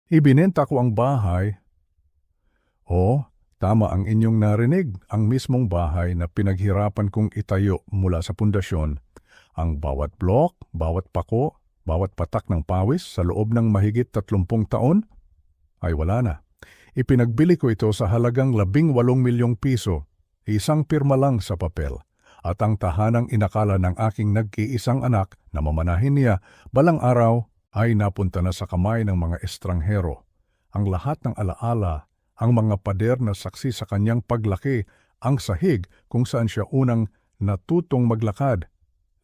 Ibinenta ko ang bahay. Oo, tama ang inyong narinig, ang mismong bahay na pinaghirapan kong itayo mula sa pundasyon. Ang bawat blok, bawat pako, bawat patak ng pawis sa loob ng mahigit 30 taon ay wala na. Ipinagbili ko ito sa halagang 18 milyong piso, isang pirma lang sa papel. At ang tahanang inakala ng aking nag-iisang anak na mamanahin niya, balang araw ay napunta na sa kamay ng mga estranghero. Ang lahat ng alaala, ang mga pader na saksi sa kanyang paglaki, ang sahig kung saan siya unang natutong maglakad.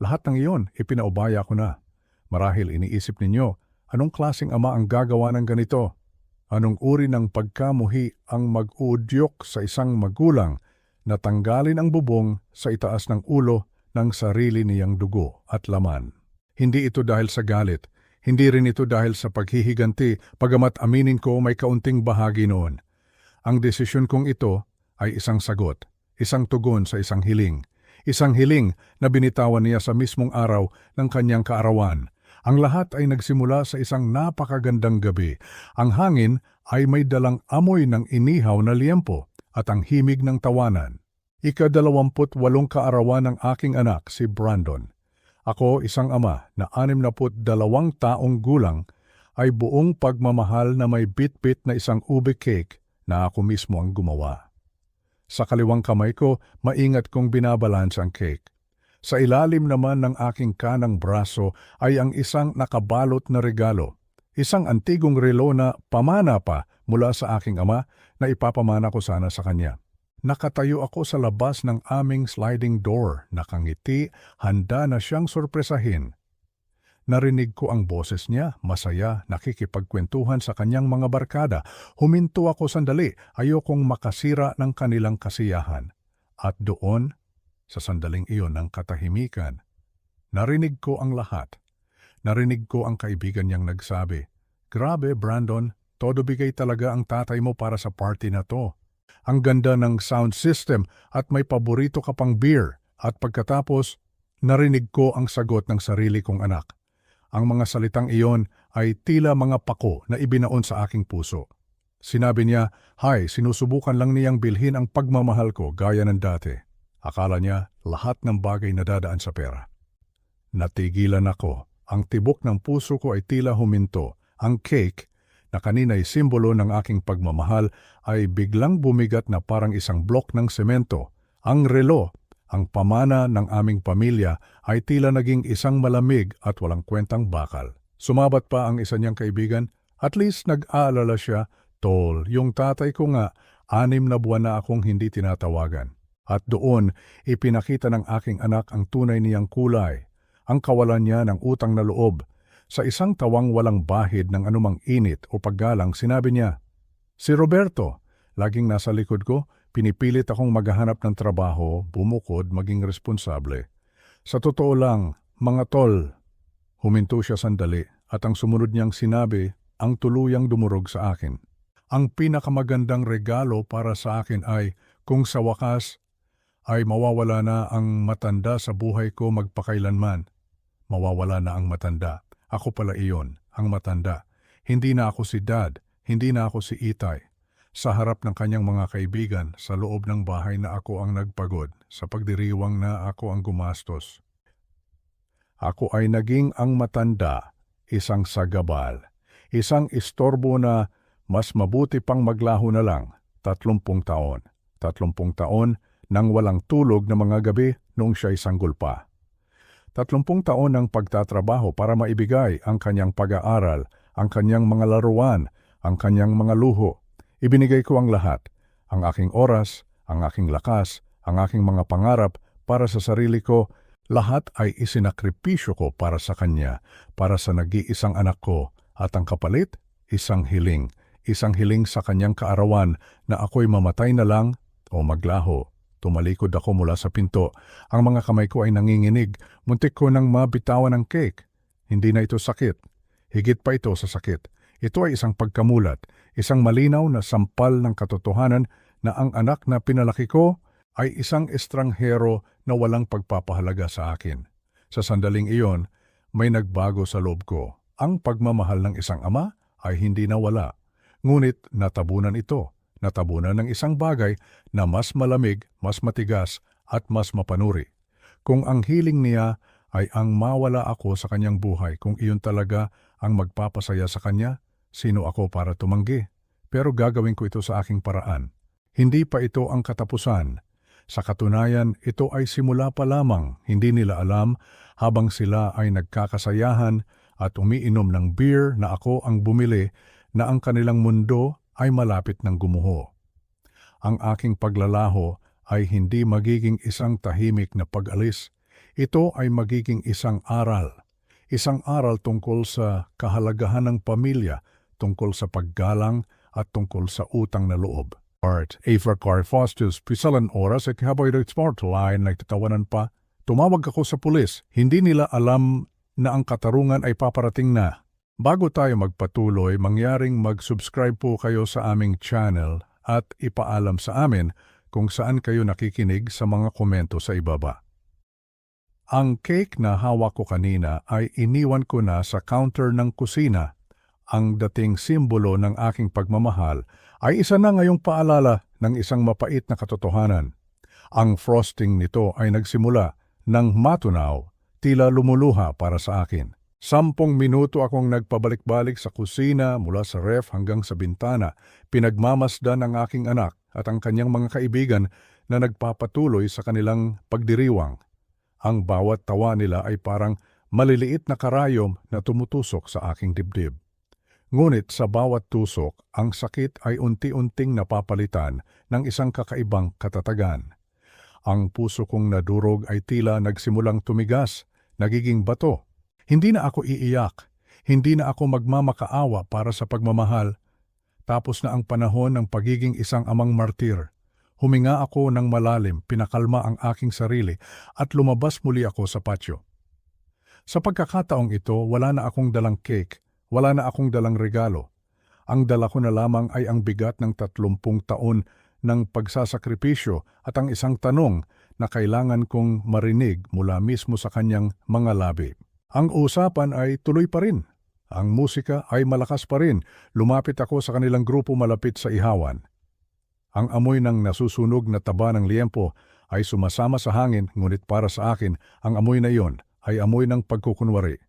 Lahat ng iyon, ipinaubaya ko na. Marahil iniisip ninyo, anong klaseng ama ang gagawa ng ganito? Anong uri ng pagkamuhi ang mag-uudyok sa isang magulang na tanggalin ang bubong sa itaas ng ulo ng sarili niyang dugo at laman? Hindi ito dahil sa galit, hindi rin ito dahil sa paghihiganti, pagamat aminin ko may kaunting bahagi noon. Ang desisyon kong ito ay isang sagot, isang tugon sa isang hiling. Isang hiling na binitawan niya sa mismong araw ng kanyang kaarawan. Ang lahat ay nagsimula sa isang napakagandang gabi. Ang hangin ay may dalang amoy ng inihaw na liempo at ang himig ng tawanan. Ika-28 kaarawan ng aking anak, si Brandon. Ako, isang ama na 62 taong gulang, ay buong pagmamahal na may bit-bit na isang ube cake na ako mismo ang gumawa. Sa kaliwang kamay ko, maingat kong binabalans ang cake. Sa ilalim naman ng aking kanang braso ay ang isang nakabalot na regalo, isang antigong relo na pamana pa mula sa aking ama na ipapamana ko sana sa kanya. Nakatayo ako sa labas ng aming sliding door, nakangiti, handa na siyang sorpresahin. Narinig ko ang boses niya, masaya, nakikipagkwentuhan sa kanyang mga barkada. Huminto ako sandali, ayokong makasira ng kanilang kasiyahan. At doon, sa sandaling iyon ng katahimikan, narinig ko ang lahat. Narinig ko ang kaibigan niyang nagsabi, "Grabe, Brandon, todo bigay talaga ang tatay mo para sa party na to. Ang ganda ng sound system at may paborito ka pang beer." At pagkatapos, narinig ko ang sagot ng sarili kong anak. Ang mga salitang iyon ay tila mga pako na ibinaon sa aking puso. Sinabi niya, "Hay, sinusubukan lang niyang bilhin ang pagmamahal ko gaya ng dati." Akala niya lahat ng bagay nadadaan sa pera. Natigilan ako. Ang tibok ng puso ko ay tila huminto. Ang cake, na kanina'y simbolo ng aking pagmamahal, ay biglang bumigat na parang isang blok ng semento. Ang relo, ang pamana ng aming pamilya, ay tila naging isang malamig at walang kwentang bakal. Sumabat pa ang isa niyang kaibigan. At least nag-aalala siya, "Tol, yung tatay ko nga, 6 na buwan na akong hindi tinatawagan." At doon, ipinakita ng aking anak ang tunay niyang kulay, ang kawalan niya ng utang na loob. Sa isang tawang walang bahid ng anumang init o paggalang, sinabi niya, "Si Roberto, laging nasa likod ko, pinipilit akong maghahanap ng trabaho, bumukod, maging responsable. Sa totoo lang, mga tol." Huminto siya sandali at ang sumunod niyang sinabi ang tuluyang dumurog sa akin. Ang pinakamagandang regalo para sa akin ay kung sa wakas ay mawawala na ang matanda sa buhay ko magpakailanman. Mawawala na ang matanda. Ako pala iyon, ang matanda. Hindi na ako si Dad, hindi na ako si Itay. Sa harap ng kanyang mga kaibigan, sa loob ng bahay na ako ang nagpagod, sa pagdiriwang na ako ang gumastos. Ako ay naging ang matanda, isang sagabal, isang istorbo na mas mabuti pang maglaho na lang, 30 taon. 30 taon nang walang tulog na mga gabi noong siya'y sanggol pa. 30 taon ng pagtatrabaho para maibigay ang kanyang pag-aaral, ang kanyang mga laruan, ang kanyang mga luho. Ibinigay ko ang lahat, ang aking oras, ang aking lakas, ang aking mga pangarap para sa sarili ko. Lahat ay isinakripisyo ko para sa kanya, para sa nag-iisang anak ko, at ang kapalit, isang hiling sa kanyang kaarawan na ako'y mamatay na lang o maglaho. Tumalikod ako mula sa pinto. Ang mga kamay ko ay nanginginig. Muntik ko nang mabitawan ang cake. Hindi na ito sakit. Higit pa ito sa sakit. Ito ay isang pagkamulat, isang malinaw na sampal ng katotohanan na ang anak na pinalaki ko ay isang estranghero na walang pagpapahalaga sa akin. Sa sandaling iyon, may nagbago sa loob ko. Ang pagmamahal ng isang ama, ay hindi nawala. Ngunit natabunan ito. Natabunan ng isang bagay na mas malamig, mas matigas at mas mapanuri. Kung ang hiling niya ay ang mawala ako sa kanyang buhay, kung iyon talaga ang magpapasaya sa kanya, sino ako para tumanggi? Pero gagawin ko ito sa aking paraan. Hindi pa ito ang katapusan. Sa katunayan, ito ay simula pa lamang. Hindi nila alam habang sila ay nagkakasayahan at umiinom ng beer na ako ang bumili na ang kanilang mundo ay malapit ng gumuho. Ang aking paglalaho ay hindi magiging isang tahimik na pag-alis. Ito ay magiging isang aral. Isang aral tungkol sa kahalagahan ng pamilya, tungkol sa paggalang at tungkol sa utang na loob. Art, Ava Carfostus, pisalan oras at habang ito line, nagtatawanan pa. Tumawag ako sa pulis. Hindi nila alam na ang katarungan ay paparating na. Bago tayo magpatuloy, mangyaring mag-subscribe po kayo sa aming channel at ipaalam sa amin kung saan kayo nakikinig sa mga komento sa ibaba. Ang cake na hawak ko kanina ay iniwan ko na sa counter ng kusina. Ang dating simbolo ng aking pagmamahal ay isa na ngayong paalala ng isang mapait na katotohanan. Ang frosting nito ay nagsimula ng matunaw, tila lumuluha para sa akin. 10 minuto akong nagpabalik-balik sa kusina mula sa ref hanggang sa bintana, pinagmamasdan ang aking anak at ang kanyang mga kaibigan na nagpapatuloy sa kanilang pagdiriwang. Ang bawat tawa nila ay parang maliliit na karayom na tumutusok sa aking dibdib. Ngunit sa bawat tusok, ang sakit ay unti-unting napapalitan ng isang kakaibang katatagan. Ang puso kong nadurog ay tila nagsimulang tumigas, nagiging bato. Hindi na ako iiyak, hindi na ako magmamakaawa para sa pagmamahal. Tapos na ang panahon ng pagiging isang amang martir. Huminga ako ng malalim, pinakalma ang aking sarili at lumabas muli ako sa patio. Sa pagkakataong ito, wala na akong dalang cake. Wala na akong dalang regalo. Ang dala ko na lamang ay ang bigat ng 30 taon ng pagsasakripisyo at ang isang tanong na kailangan kong marinig mula mismo sa kanyang mga labi. Ang usapan ay tuloy pa rin. Ang musika ay malakas pa rin. Lumapit ako sa kanilang grupo malapit sa ihawan. Ang amoy ng nasusunog na taba ng liempo ay sumasama sa hangin, ngunit para sa akin, ang amoy na iyon ay amoy ng pagkukunwari.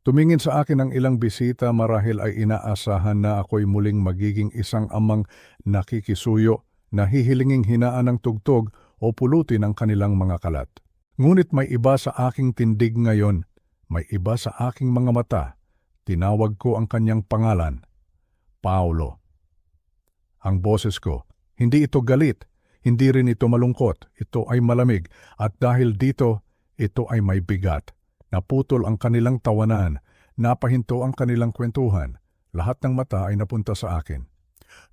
Tumingin sa akin ang ilang bisita marahil ay inaasahan na ako'y muling magiging isang amang nakikisuyo na hihilinging hinaan ng tugtog o pulutin ang kanilang mga kalat. Ngunit may iba sa aking tindig ngayon, may iba sa aking mga mata. Tinawag ko ang kanyang pangalan, Paulo. Ang boses ko, hindi ito galit, hindi rin ito malungkot, ito ay malamig at dahil dito, ito ay may bigat. Naputol ang kanilang tawanan, napahinto ang kanilang kwentuhan. Lahat ng mata ay napunta sa akin.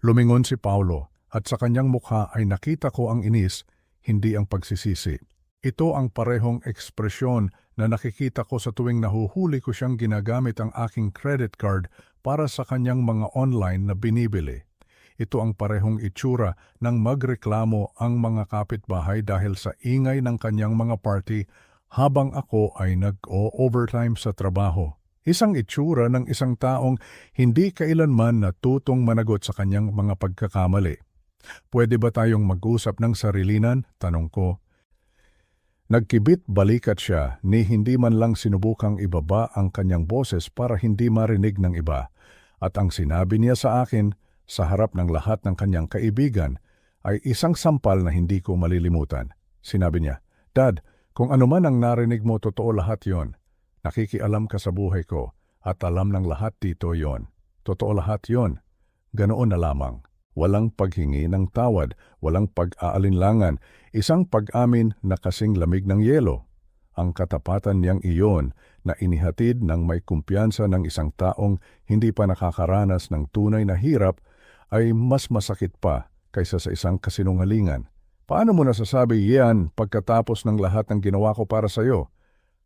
Lumingon si Paulo at sa kanyang mukha ay nakita ko ang inis, hindi ang pagsisisi. Ito ang parehong ekspresyon na nakikita ko sa tuwing nahuhuli ko siyang ginagamit ang aking credit card para sa kanyang mga online na binibili. Ito ang parehong itsura ng magreklamo ang mga kapitbahay dahil sa ingay ng kanyang mga party habang ako ay nag-o-overtime sa trabaho. Isang itsura ng isang taong hindi kailanman natutong managot sa kanyang mga pagkakamali. Pwede ba tayong mag-usap ng sarilinan? Tanong ko. Nagkibit balikat siya ni hindi man lang sinubukang ibaba ang kanyang boses para hindi marinig ng iba. At ang sinabi niya sa akin sa harap ng lahat ng kanyang kaibigan ay isang sampal na hindi ko malilimutan. Sinabi niya, "Dad, kung ano man ang narinig mo, totoo lahat yon. Nakikialam ka sa buhay ko at alam ng lahat dito yon. Totoo lahat yon. Ganoon na lamang. Walang paghingi ng tawad, walang pag-aalinlangan, isang pag-amin na kasing lamig ng yelo. Ang katapatan niyang iyon na inihatid ng may kumpiyansa ng isang taong hindi pa nakakaranas ng tunay na hirap ay mas masakit pa kaysa sa isang kasinungalingan. Paano mo nasasabi yan pagkatapos ng lahat ng ginawa ko para sa iyo?"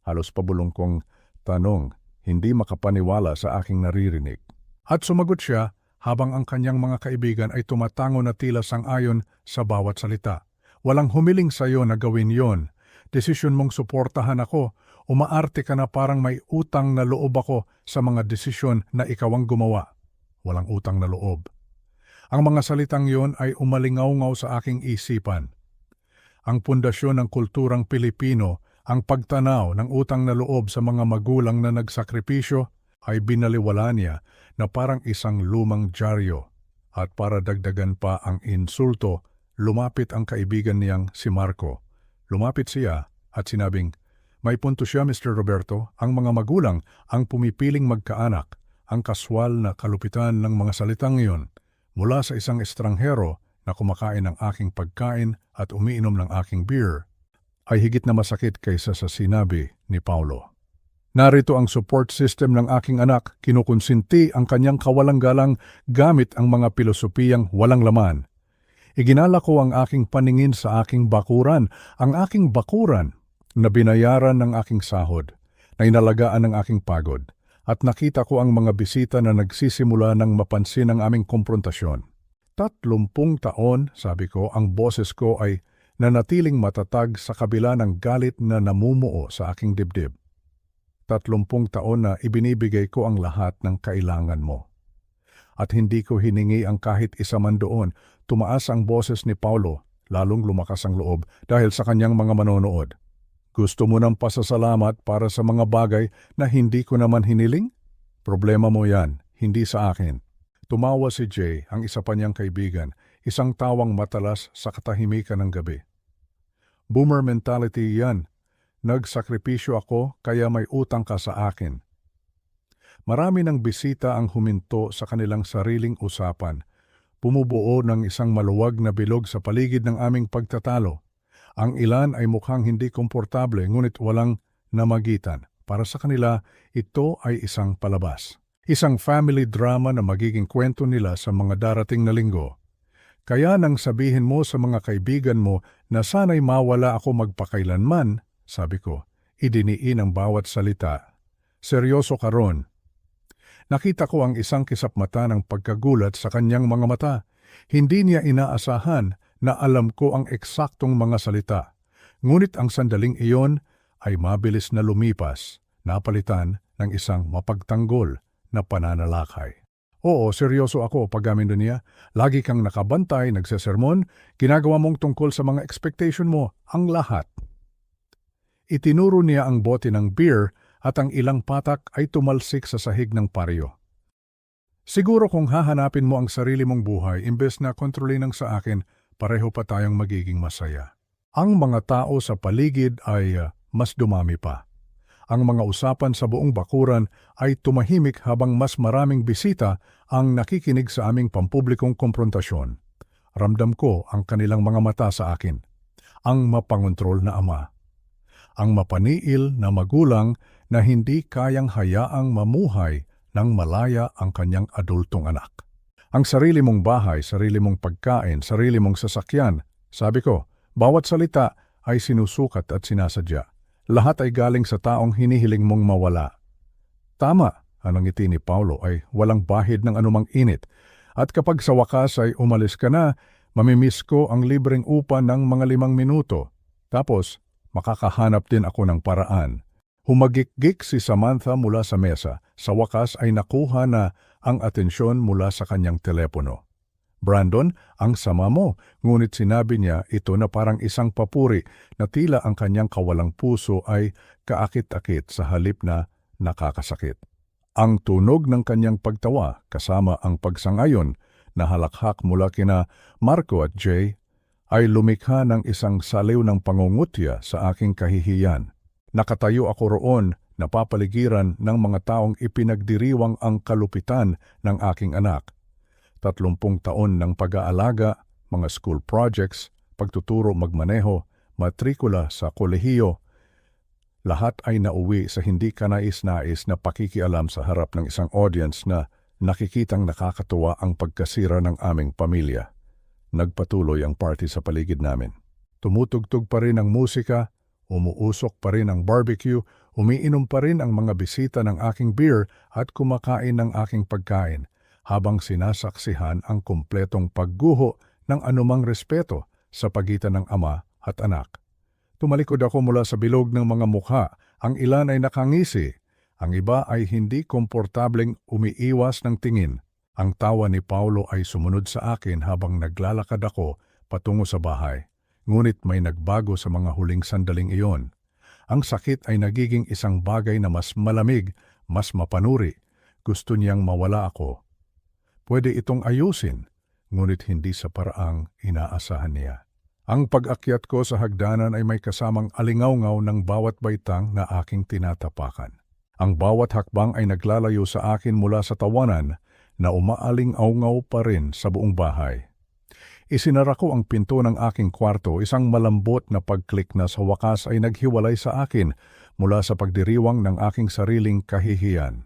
Halos pabulong kong tanong, hindi makapaniwala sa aking naririnig. At sumagot siya habang ang kanyang mga kaibigan ay tumatango na tila sang-ayon sa bawat salita. "Walang humiling sa iyo na gawin yon. Desisyon mong suportahan ako. Umaarte ka na parang may utang na loob ako sa mga desisyon na ikaw ang gumawa." walang utang na loob. Ang mga salitang yon ay umalingaw-ngaw sa aking isipan. Ang pundasyon ng kulturang Pilipino, ang pagtanaw ng utang na loob sa mga magulang na nagsakripisyo ay binaliwala niya na parang isang lumang dyaryo. At para dagdagan pa ang insulto, lumapit ang kaibigan niyang si Marco. Lumapit siya at sinabing, "May punto siya, Mr. Roberto, ang mga magulang ang pumipiling magkaanak." Ang kaswal na kalupitan ng mga salitang iyon mula sa isang estranghero na kumakain ng aking pagkain at umiinom ng aking beer ay higit na masakit kaysa sa sinabi ni Paulo. Narito ang support system ng aking anak, kinukonsinti ang kanyang kawalang-galang gamit ang mga pilosopiyang walang laman. Iginala ko ang aking paningin sa aking bakuran, ang aking bakuran na binayaran ng aking sahod, na inalagaan ng aking pagod, at nakita ko ang mga bisita na nagsisimula ng mapansin ang aming komprontasyon. 30 taon, sabi ko, ang boses ko ay nanatiling matatag sa kabila ng galit na namumuo sa aking dibdib. 30 taon na ibinibigay ko ang lahat ng kailangan mo. At hindi ko hiningi ang kahit isa man doon. Tumaas ang boses ni Paulo, lalong lumakas ang loob dahil sa kanyang mga manonood. Gusto mo ng pasasalamat para sa mga bagay na hindi ko naman hiniling? Problema mo yan, hindi sa akin. Tumawa si Jay, ang isa pa niyang kaibigan, isang tawang matalas sa katahimikan ng gabi. Boomer mentality yan. Nagsakripisyo ako kaya may utang ka sa akin. Marami ng bisita ang huminto sa kanilang sariling usapan. Bumubuo ng isang maluwag na bilog sa paligid ng aming pagtatalo. Ang ilan ay mukhang hindi komportable ngunit walang namagitan. Para sa kanila, ito ay isang palabas. Isang family drama na magiging kwento nila sa mga darating na linggo. Kaya nang sabihin mo sa mga kaibigan mo na sana'y mawala ako magpakailanman, sabi ko, idiniin ang bawat salita. Seryoso ka ron. Nakita ko ang isang kisapmata ng pagkagulat sa kanyang mga mata. Hindi niya inaasahan na alam ko ang eksaktong mga salita. Ngunit ang sandaling iyon ay mabilis na lumipas, napalitan ng isang mapagtanggol na pananalakay. Oo, seryoso ako pag-amin niya. Lagi kang nakabantay, nagsesermon, ginagawa mong tungkol sa mga expectation mo, ang lahat. Itinuro niya ang bote ng beer at ang ilang patak ay tumalsik sa sahig ng paryo. Siguro kung hahanapin mo ang sarili mong buhay imbes na kontrolin ang sa akin, pareho pa tayong magiging masaya. Ang mga tao sa paligid ay mas dumami pa. Ang mga usapan sa buong bakuran ay tumahimik habang mas maraming bisita ang nakikinig sa aming pampublikong komprontasyon. Ramdam ko ang kanilang mga mata sa akin. Ang mapangontrol na ama. Ang mapaniil na magulang na hindi kayang hayaang mamuhay nang malaya ang kanyang adultong anak. Ang sarili mong bahay, sarili mong pagkain, sarili mong sasakyan. Sabi ko, bawat salita ay sinusukat at sinasadya. Lahat ay galing sa taong hinihiling mong mawala. Tama, ang ngiti ni Paulo ay walang bahid ng anumang init. At kapag sa wakas ay umalis ka na, mamimiss ko ang libreng upa ng mga 5 minuto. Tapos, makakahanap din ako ng paraan. Humagikgik si Samantha mula sa mesa. Sa wakas ay nakuha na ang atensyon mula sa kanyang telepono. Brandon, ang sama mo, ngunit sinabi niya ito na parang isang papuri na tila ang kanyang kawalang puso ay kaakit-akit sa halip na nakakasakit. Ang tunog ng kanyang pagtawa kasama ang pagsangayon na halakhak mula kina Marco at Jay ay lumikha ng isang saliw ng pangungutya sa aking kahihiyan. Nakatayo ako roon, napapaligiran ng mga taong ipinagdiriwang ang kalupitan ng aking anak. 30 taon ng pag-aalaga, mga school projects, pagtuturo magmaneho, matrikula sa kolehiyo, lahat ay nauwi sa hindi kanais-nais na pakikialam sa harap ng isang audience na nakikitang nakakatuwa ang pagkasira ng aming pamilya. Nagpatuloy ang party sa paligid namin. Tumutugtog pa rin ang musika, umuusok pa rin ang barbecue, umiinom pa rin ang mga bisita ng aking beer at kumakain ng aking pagkain, habang sinasaksihan ang kumpletong pagguho ng anumang respeto sa pagitan ng ama at anak. Tumalikod ako mula sa bilog ng mga mukha, ang ilan ay nakangisi, ang iba ay hindi komportableng umiiwas ng tingin. Ang tawa ni Paulo ay sumunod sa akin habang naglalakad ako patungo sa bahay. Ngunit may nagbago sa mga huling sandaling iyon. Ang sakit ay nagiging isang bagay na mas malamig, mas mapanuri. Gusto niyang mawala ako. Pwede itong ayusin, ngunit hindi sa paraang inaasahan niya. Ang pag-akyat ko sa hagdanan ay may kasamang alingawngaw ng bawat baitang na aking tinatapakan. Ang bawat hakbang ay naglalayo sa akin mula sa tawanan na umaaling-awngaw pa rin sa buong bahay. Isinara ko ang pinto ng aking kwarto, isang malambot na pag-click na sa wakas ay naghiwalay sa akin mula sa pagdiriwang ng aking sariling kahihiyan.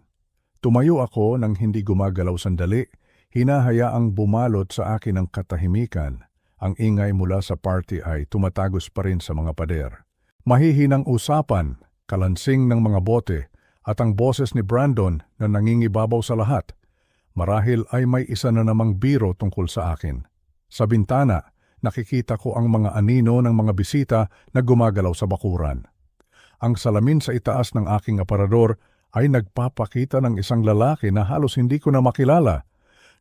Tumayo ako nang hindi gumagalaw sandali, hinahayaang bumalot sa akin ang katahimikan. Ang ingay mula sa party ay tumatagos pa rin sa mga pader. Mahihinang usapan, kalansing ng mga bote, at ang boses ni Brandon na nangingibabaw sa lahat. Marahil ay may isa na namang biro tungkol sa akin. Sa bintana, nakikita ko ang mga anino ng mga bisita na gumagalaw sa bakuran. Ang salamin sa itaas ng aking aparador ay nagpapakita ng isang lalaki na halos hindi ko na makilala.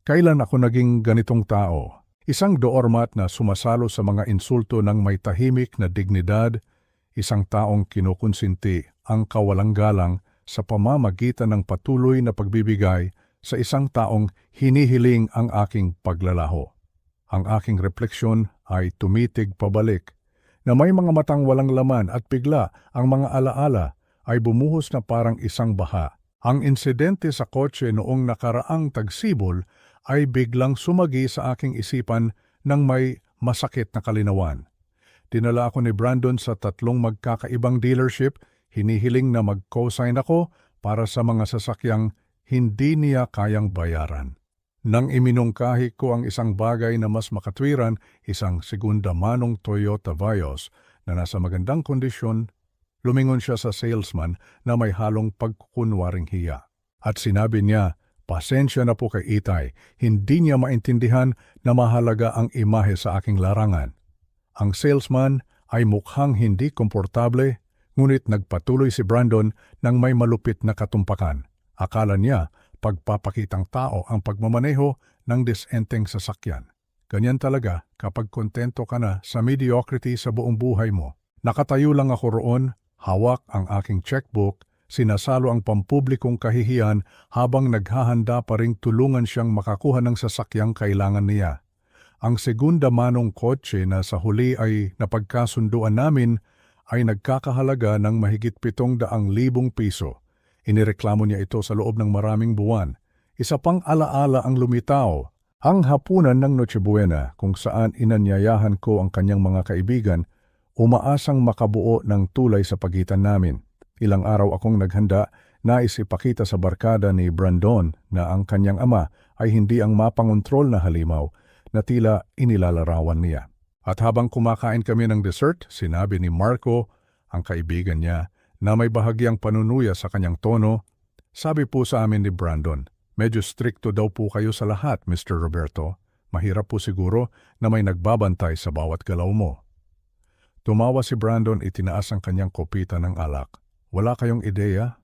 Kailan ako naging ganitong tao? Isang doormat na sumasalo sa mga insulto ng may tahimik na dignidad, isang taong kinukonsinti ang kawalang galang sa pamamagitan ng patuloy na pagbibigay sa isang taong hinihiling ang aking paglalaho. Ang aking refleksyon ay tumitig pabalik na may mga matang walang laman at bigla ang mga alaala ay bumuhos na parang isang baha. Ang insidente sa kotse noong nakaraang tagsibol ay biglang sumagi sa aking isipan ng may masakit na kalinawan. Dinala ako ni Brandon sa 3 magkakaibang dealership, hinihiling na mag-co-sign ako para sa mga sasakyang hindi niya kayang bayaran. Nang iminungkahi ko ang isang bagay na mas makatwiran, isang segunda manong Toyota Vios na nasa magandang kondisyon, lumingon siya sa salesman na may halong pagkukunwaring hiya. At sinabi niya, pasensya na po kay Itay, hindi niya maintindihan na mahalaga ang imahe sa aking larangan. Ang salesman ay mukhang hindi komportable, ngunit nagpatuloy si Brandon ng may malupit na katumpakan. Akala niya, pagpapakitang tao ang pagmamaneho ng disenteng sasakyan. Ganyan talaga kapag kontento ka na sa mediocrity sa buong buhay mo. Nakatayo lang ako roon, hawak ang aking checkbook, sinasalo ang pampublikong kahihiyan habang naghahanda pa ring tulungan siyang makakuha ng sasakyang kailangan niya. Ang segunda manong kotse na sa huli ay napagkasunduan namin ay nagkakahalaga ng mahigit 700,000 piso. Inireklamo niya ito sa loob ng maraming buwan. Isa pang alaala ang lumitaw, ang hapunan ng Noche Buena kung saan inanyayahan ko ang kanyang mga kaibigan, umaasang makabuo ng tulay sa pagitan namin. Ilang araw akong naghanda, nais ipakita sa barkada ni Brandon na ang kanyang ama ay hindi ang mapangontrol na halimaw na tila inilalarawan niya. At habang kumakain kami ng dessert, sinabi ni Marco, ang kaibigan niya, na may bahagyang panunuya sa kanyang tono, sabi po sa amin ni Brandon, medyo stricto daw po kayo sa lahat, Mr. Roberto. Mahirap po siguro na may nagbabantay sa bawat galaw mo. Tumawa si Brandon, itinaas ang kanyang kopita ng alak. Wala kayong ideya?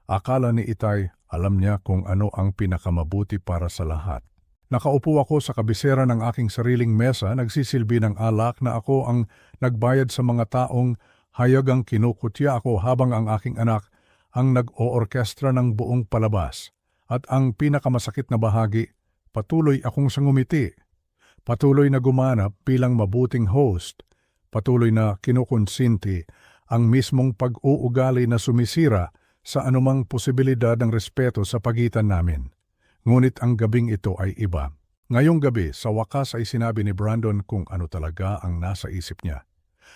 Akala ni Itay, alam niya kung ano ang pinakamabuti para sa lahat. Nakaupo ako sa kabisera ng aking sariling mesa, nagsisilbi ng alak na ako ang nagbayad sa mga taong hayagang kinukutya ako habang ang aking anak ang nag-o-orkestra ng buong palabas. At ang pinakamasakit na bahagi, patuloy akong sangumiti. Patuloy na gumanap bilang mabuting host. Patuloy na kinukonsinti ang mismong pag-uugali na sumisira sa anumang posibilidad ng respeto sa pagitan namin. Ngunit ang gabing ito ay iba. Ngayong gabi, sa wakas ay sinabi ni Brandon kung ano talaga ang nasa isip niya.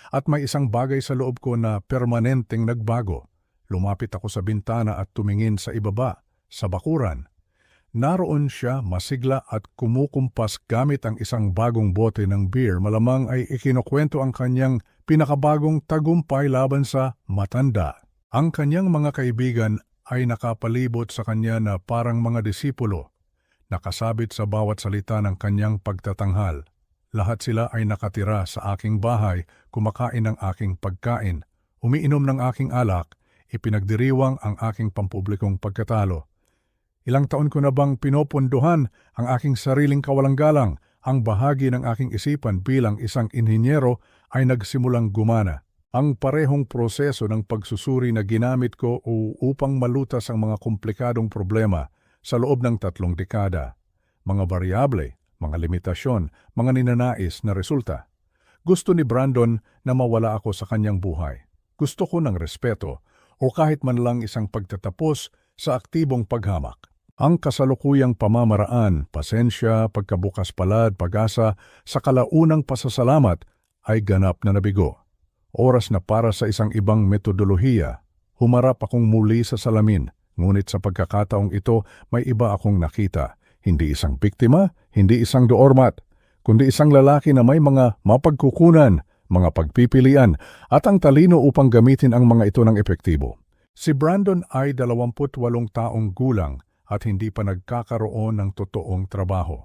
At may isang bagay sa loob ko na permanenteng nagbago. Lumapit ako sa bintana at tumingin sa ibaba, sa bakuran. Naroon siya masigla at kumukumpas gamit ang isang bagong bote ng beer. Malamang ay ikinukwento ang kanyang pinakabagong tagumpay laban sa matanda. Ang kanyang mga kaibigan ay nakapalibot sa kanya na parang mga disipulo, nakasabit sa bawat salita ng kanyang pagtatanghal. Lahat sila ay nakatira sa aking bahay, kumakain ng aking pagkain, umiinom ng aking alak, ipinagdiriwang ang aking pampublikong pagkatalo. Ilang taon ko na bang pinopondohan ang aking sariling kawalang-galang, ang bahagi ng aking isipan bilang isang inhinyero ay nagsimulang gumana. Ang parehong proseso ng pagsusuri na ginamit ko upang malutas ang mga komplikadong problema sa loob ng 3 dekada. Mga variable, mga limitasyon, mga ninanais na resulta. Gusto ni Brandon na mawala ako sa kanyang buhay. Gusto ko ng respeto o kahit man lang isang pagtatapos sa aktibong paghamak. Ang kasalukuyang pamamaraan, pasensya, pagkabukas palad, pag-asa, sa kalaunang pasasalamat ay ganap na nabigo. Oras na para sa isang ibang metodolohiya. Humarap akong muli sa salamin, ngunit sa pagkakataong ito may iba akong nakita. Hindi isang biktima, hindi isang doormat, kundi isang lalaki na may mga mapagkukunan, mga pagpipilian, at ang talino upang gamitin ang mga ito ng epektibo. Si Brandon ay 28 taong gulang at hindi pa nagkakaroon ng totoong trabaho.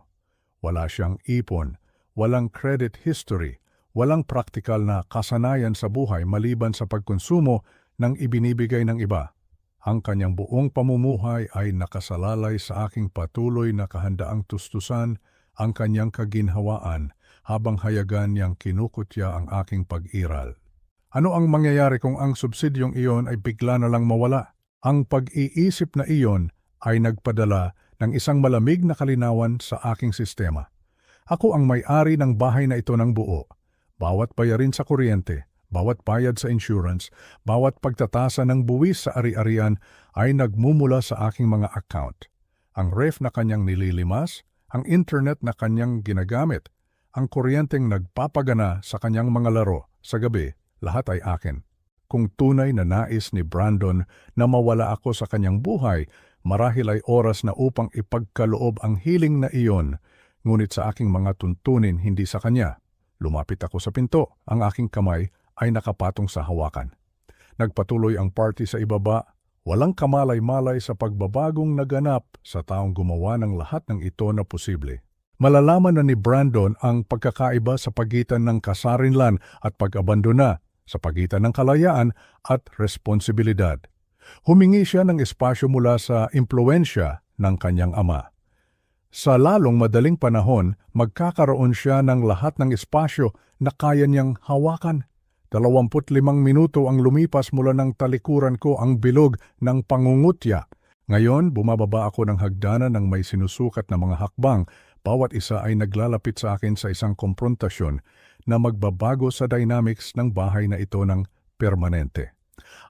Wala siyang ipon, walang credit history, walang praktikal na kasanayan sa buhay maliban sa pagkonsumo ng ibinibigay ng iba. Ang kanyang buong pamumuhay ay nakasalalay sa aking patuloy na kahandaang tustusan ang kanyang kaginhawaan habang hayagan niyang kinukutya ang aking pag-iral. Ano ang mangyayari kung ang subsidyong iyon ay bigla na lang mawala? Ang pag-iisip na iyon ay nagpadala ng isang malamig na kalinawan sa aking sistema. Ako ang may-ari ng bahay na ito ng buo. Bawat bayarin sa kuryente, bawat bayad sa insurance, bawat pagtatasa ng buwis sa ari-arian ay nagmumula sa aking mga account. Ang ref na kanyang nililimas, ang internet na kanyang ginagamit, ang kuryenteng nagpapagana sa kanyang mga laro sa gabi, lahat ay akin. Kung tunay na nais ni Brandon na mawala ako sa kanyang buhay, marahil ay oras na upang ipagkaloob ang hiling na iyon, ngunit sa aking mga tuntunin hindi sa kanya. Lumapit ako sa pinto, ang aking kamay ay nakapatong sa hawakan. Nagpatuloy ang party sa ibaba, walang kamalay-malay sa pagbabagong naganap sa taong gumawa ng lahat ng ito na posible. Malalaman na ni Brandon ang pagkakaiba sa pagitan ng kasarinlan at pag-abandona, sa pagitan ng kalayaan at responsibilidad. Humingi siya ng espasyo mula sa impluensya ng kanyang ama. Sa lalong madaling panahon, magkakaroon siya ng lahat ng espasyo na kaya niyang hawakan. 25 minuto ang lumipas mula ng talikuran ko ang bilog ng pangungutya. Ngayon, bumababa ako ng hagdanan ng may sinusukat na mga hakbang. Bawat isa ay naglalapit sa akin sa isang komprontasyon na magbabago sa dynamics ng bahay na ito ng permanente.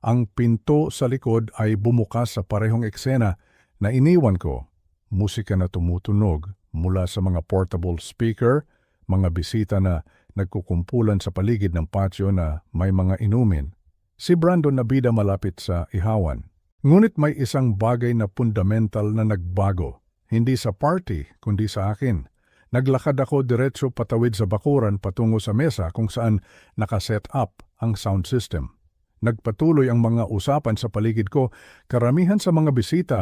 Ang pinto sa likod ay bumukas sa parehong eksena na iniwan ko. Musika na tumutunog mula sa mga portable speaker, mga bisita na nagkukumpulan sa paligid ng patio na may mga inumin. Si Brandon na bida malapit sa ihawan. Ngunit may isang bagay na fundamental na nagbago. Hindi sa party, kundi sa akin. Naglakad ako diretso patawid sa bakuran patungo sa mesa kung saan nakaset up ang sound system. Nagpatuloy ang mga usapan sa paligid ko. Karamihan sa mga bisita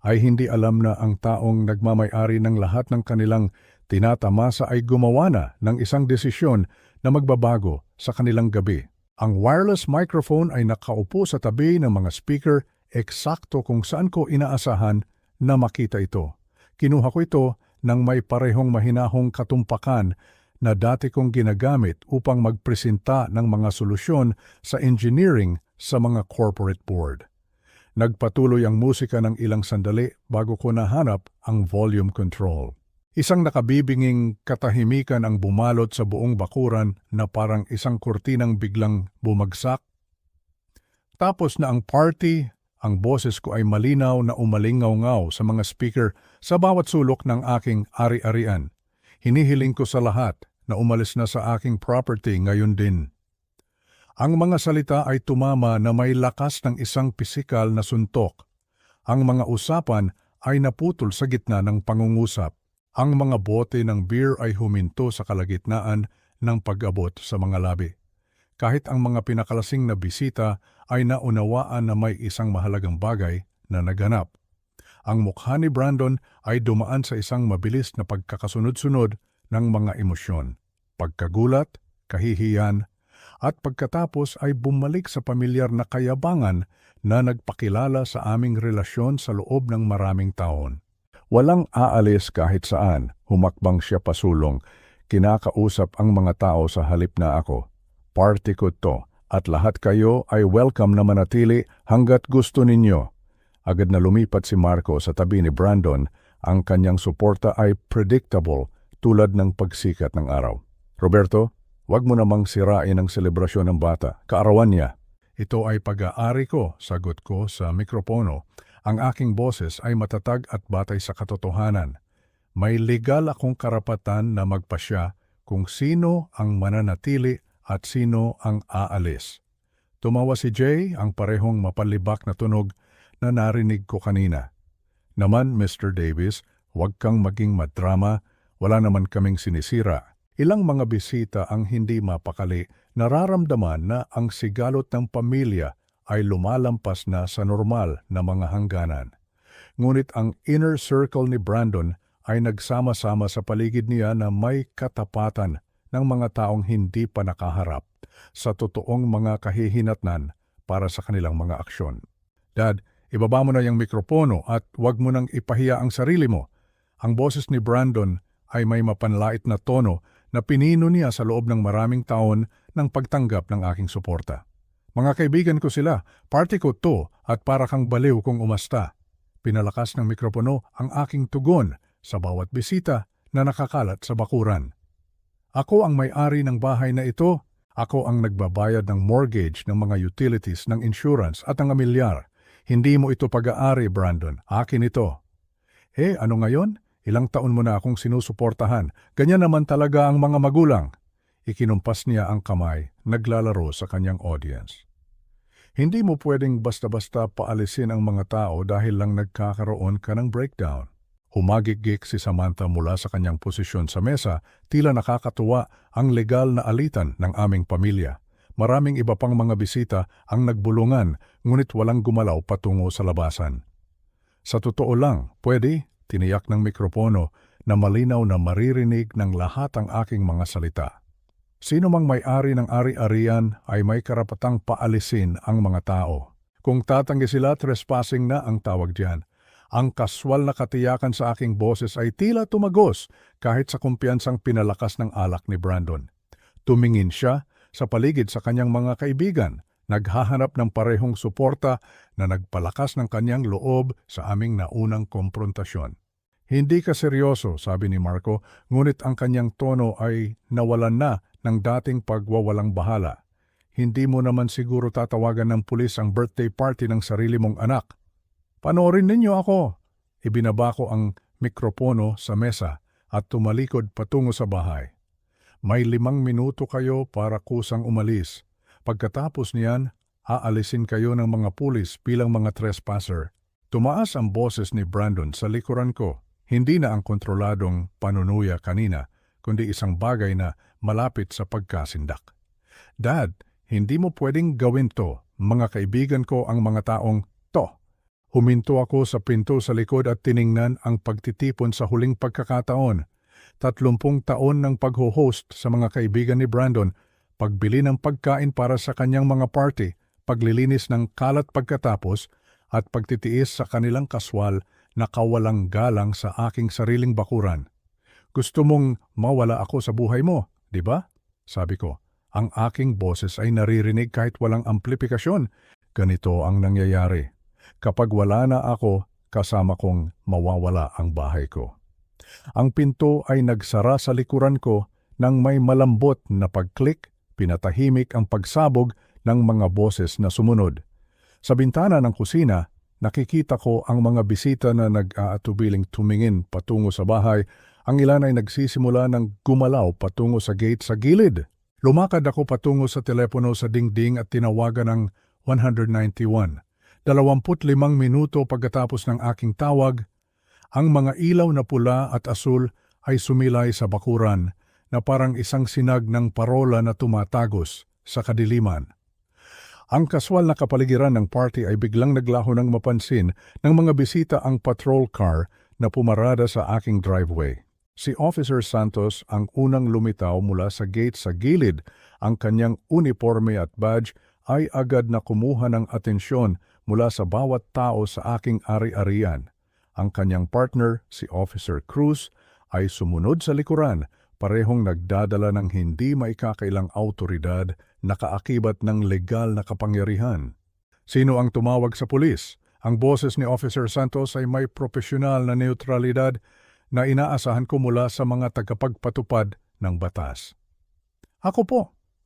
ay hindi alam na ang taong nagmamay-ari ng lahat ng kanilang tinatamasa ay gumawa na ng isang desisyon na magbabago sa kanilang gabi. Ang wireless microphone ay nakaupo sa tabi ng mga speaker eksakto kung saan ko inaasahan na makita ito. Kinuha ko ito nang may parehong mahinahong katumpakan na dati kong ginagamit upang magpresenta ng mga solusyon sa engineering sa mga corporate board. Nagpatuloy ang musika ng ilang sandali bago ko nahanap ang volume control. Isang nakabibinging katahimikan ang bumalot sa buong bakuran na parang isang kurtinang biglang bumagsak. Tapos na ang party, ang boses ko ay malinaw na umalingaw-ngaw sa mga speaker sa bawat sulok ng aking ari-arian. Hinihiling ko sa lahat na umalis na sa aking property ngayon din. Ang mga salita ay tumama na may lakas ng isang pisikal na suntok. Ang mga usapan ay naputol sa gitna ng pangungusap. Ang mga bote ng beer ay huminto sa kalagitnaan ng pag-abot sa mga labi. Kahit ang mga pinakalasing na bisita ay naunawaan na may isang mahalagang bagay na naganap. Ang mukha ni Brandon ay dumaan sa isang mabilis na pagkakasunod-sunod ng mga emosyon. Pagkagulat, kahihiyan, at pagkatapos ay bumalik sa pamilyar na kayabangan na nagpakilala sa aming relasyon sa loob ng maraming taon. Walang aalis kahit saan, humakbang siya pasulong, kinakausap ang mga tao sa halip na ako. Party ko to, at lahat kayo ay welcome na manatili hanggat gusto ninyo. Agad na lumipat si Marco sa tabi ni Brandon, ang kanyang suporta ay predictable tulad ng pagsikat ng araw. Roberto, wag mo namang sirain ang selebrasyon ng bata, kaarawan niya. Ito ay pag-aari ko, sagot ko sa mikropono. Ang aking boses ay matatag at batay sa katotohanan. May legal akong karapatan na magpasya kung sino ang mananatili at sino ang aalis. Tumawa si Jay, ang parehong mapalibak na tunog na narinig ko kanina. Naman, Mr. Davis, huwag kang maging madrama, wala naman kaming sinisira. Ilang mga bisita ang hindi mapakali, nararamdaman na ang sigalot ng pamilya ay lumalampas na sa normal na mga hangganan. Ngunit ang inner circle ni Brandon ay nagsama-sama sa paligid niya na may katapatan ng mga taong hindi pa nakaharap sa totoong mga kahihinatnan para sa kanilang mga aksyon. Dad, ibaba mo na yung mikropono at huwag mo nang ipahiya ang sarili mo. Ang boses ni Brandon ay may mapanlait na tono na pinino niya sa loob ng maraming taon ng pagtanggap ng aking suporta. Mga kaibigan ko sila, party ko to at para kang baliw kung umasta. Pinalakas ng mikropono ang aking tugon sa bawat bisita na nakakalat sa bakuran. Ako ang may-ari ng bahay na ito. Ako ang nagbabayad ng mortgage, ng mga utilities, ng insurance at ng amilyar. Hindi mo ito pag-aari, Brandon. Akin ito. Ano ngayon? Ilang taon mo na akong sinusuportahan. Ganyan naman talaga ang mga magulang. Ikinumpas niya ang kamay, naglalaro sa kanyang audience. Hindi mo pwedeng basta-basta paalisin ang mga tao dahil lang nagkakaroon ka ng breakdown. Humagik-gik si Samantha mula sa kanyang posisyon sa mesa, tila nakakatuwa ang legal na alitan ng aming pamilya. Maraming iba pang mga bisita ang nagbulungan, ngunit walang gumalaw patungo sa labasan. Sa totoo lang, pwede, tiniyak ng mikropono na malinaw na maririnig ng lahat ang aking mga salita. Sino mang may-ari ng ari-arian ay may karapatang paalisin ang mga tao. Kung tatanggi sila, trespassing na ang tawag diyan. Ang kaswal na katiyakan sa aking boses ay tila tumagos kahit sa kumpiyansang pinalakas ng alak ni Brandon. Tumingin siya sa paligid sa kanyang mga kaibigan, naghahanap ng parehong suporta na nagpalakas ng kanyang loob sa aming naunang komprontasyon. Hindi ka seryoso, sabi ni Marco, ngunit ang kanyang tono ay nawalan na ng dating pagwawalang bahala. Hindi mo naman siguro tatawagan ng pulis ang birthday party ng sarili mong anak. Panoorin ninyo ako. Ibinaba ko ang mikropono sa mesa at tumalikod patungo sa bahay. May 5 minuto kayo para kusang umalis. Pagkatapos niyan, aalisin kayo ng mga pulis bilang mga trespasser. Tumaas ang boses ni Brandon sa likuran ko. Hindi na ang kontroladong panunuya kanina, kundi isang bagay na malapit sa pagkasindak. Dad, hindi mo pwedeng gawin to. Mga kaibigan ko ang mga taong to. Huminto ako sa pinto sa likod at tiningnan ang pagtitipon sa huling pagkakataon. 30 taon ng pagho-host sa mga kaibigan ni Brandon, pagbili ng pagkain para sa kanyang mga party, paglilinis ng kalat pagkatapos, at pagtitiis sa kanilang kaswal na kawalang galang sa aking sariling bakuran. Gusto mong mawala ako sa buhay mo, di ba? Sabi ko. Ang aking boses ay naririnig kahit walang amplifikasyon. Ganito ang nangyayari. Kapag wala na ako, kasama kong mawawala ang bahay ko. Ang pinto ay nagsara sa likuran ko nang may malambot na pagklik, pinatahimik ang pagsabog ng mga boses na sumunod. Sa bintana ng kusina, nakikita ko ang mga bisita na nag-aatubiling tumingin patungo sa bahay. Ang ilan ay nagsisimula ng gumalaw patungo sa gate sa gilid. Lumakad ako patungo sa telepono sa dingding at tinawagan ng 191. 25 minuto pagkatapos ng aking tawag, ang mga ilaw na pula at asul ay sumilay sa bakuran na parang isang sinag ng parola na tumatagos sa kadiliman. Ang kaswal na kapaligiran ng party ay biglang naglaho ng mapansin ng mga bisita ang patrol car na pumarada sa aking driveway. Si Officer Santos ang unang lumitaw mula sa gate sa gilid. Ang kanyang uniforme at badge ay agad na kumuha ng atensyon mula sa bawat tao sa aking ari-arian. Ang kanyang partner, si Officer Cruz, ay sumunod sa likuran, parehong nagdadala ng hindi maikakailang awtoridad na kaakibat ng legal na kapangyarihan. Sino ang tumawag sa pulis? Ang boses ni Officer Santos ay may profesional na neutralidad na inaasahan ko mula sa mga tagapagpatupad ng batas. Ako po,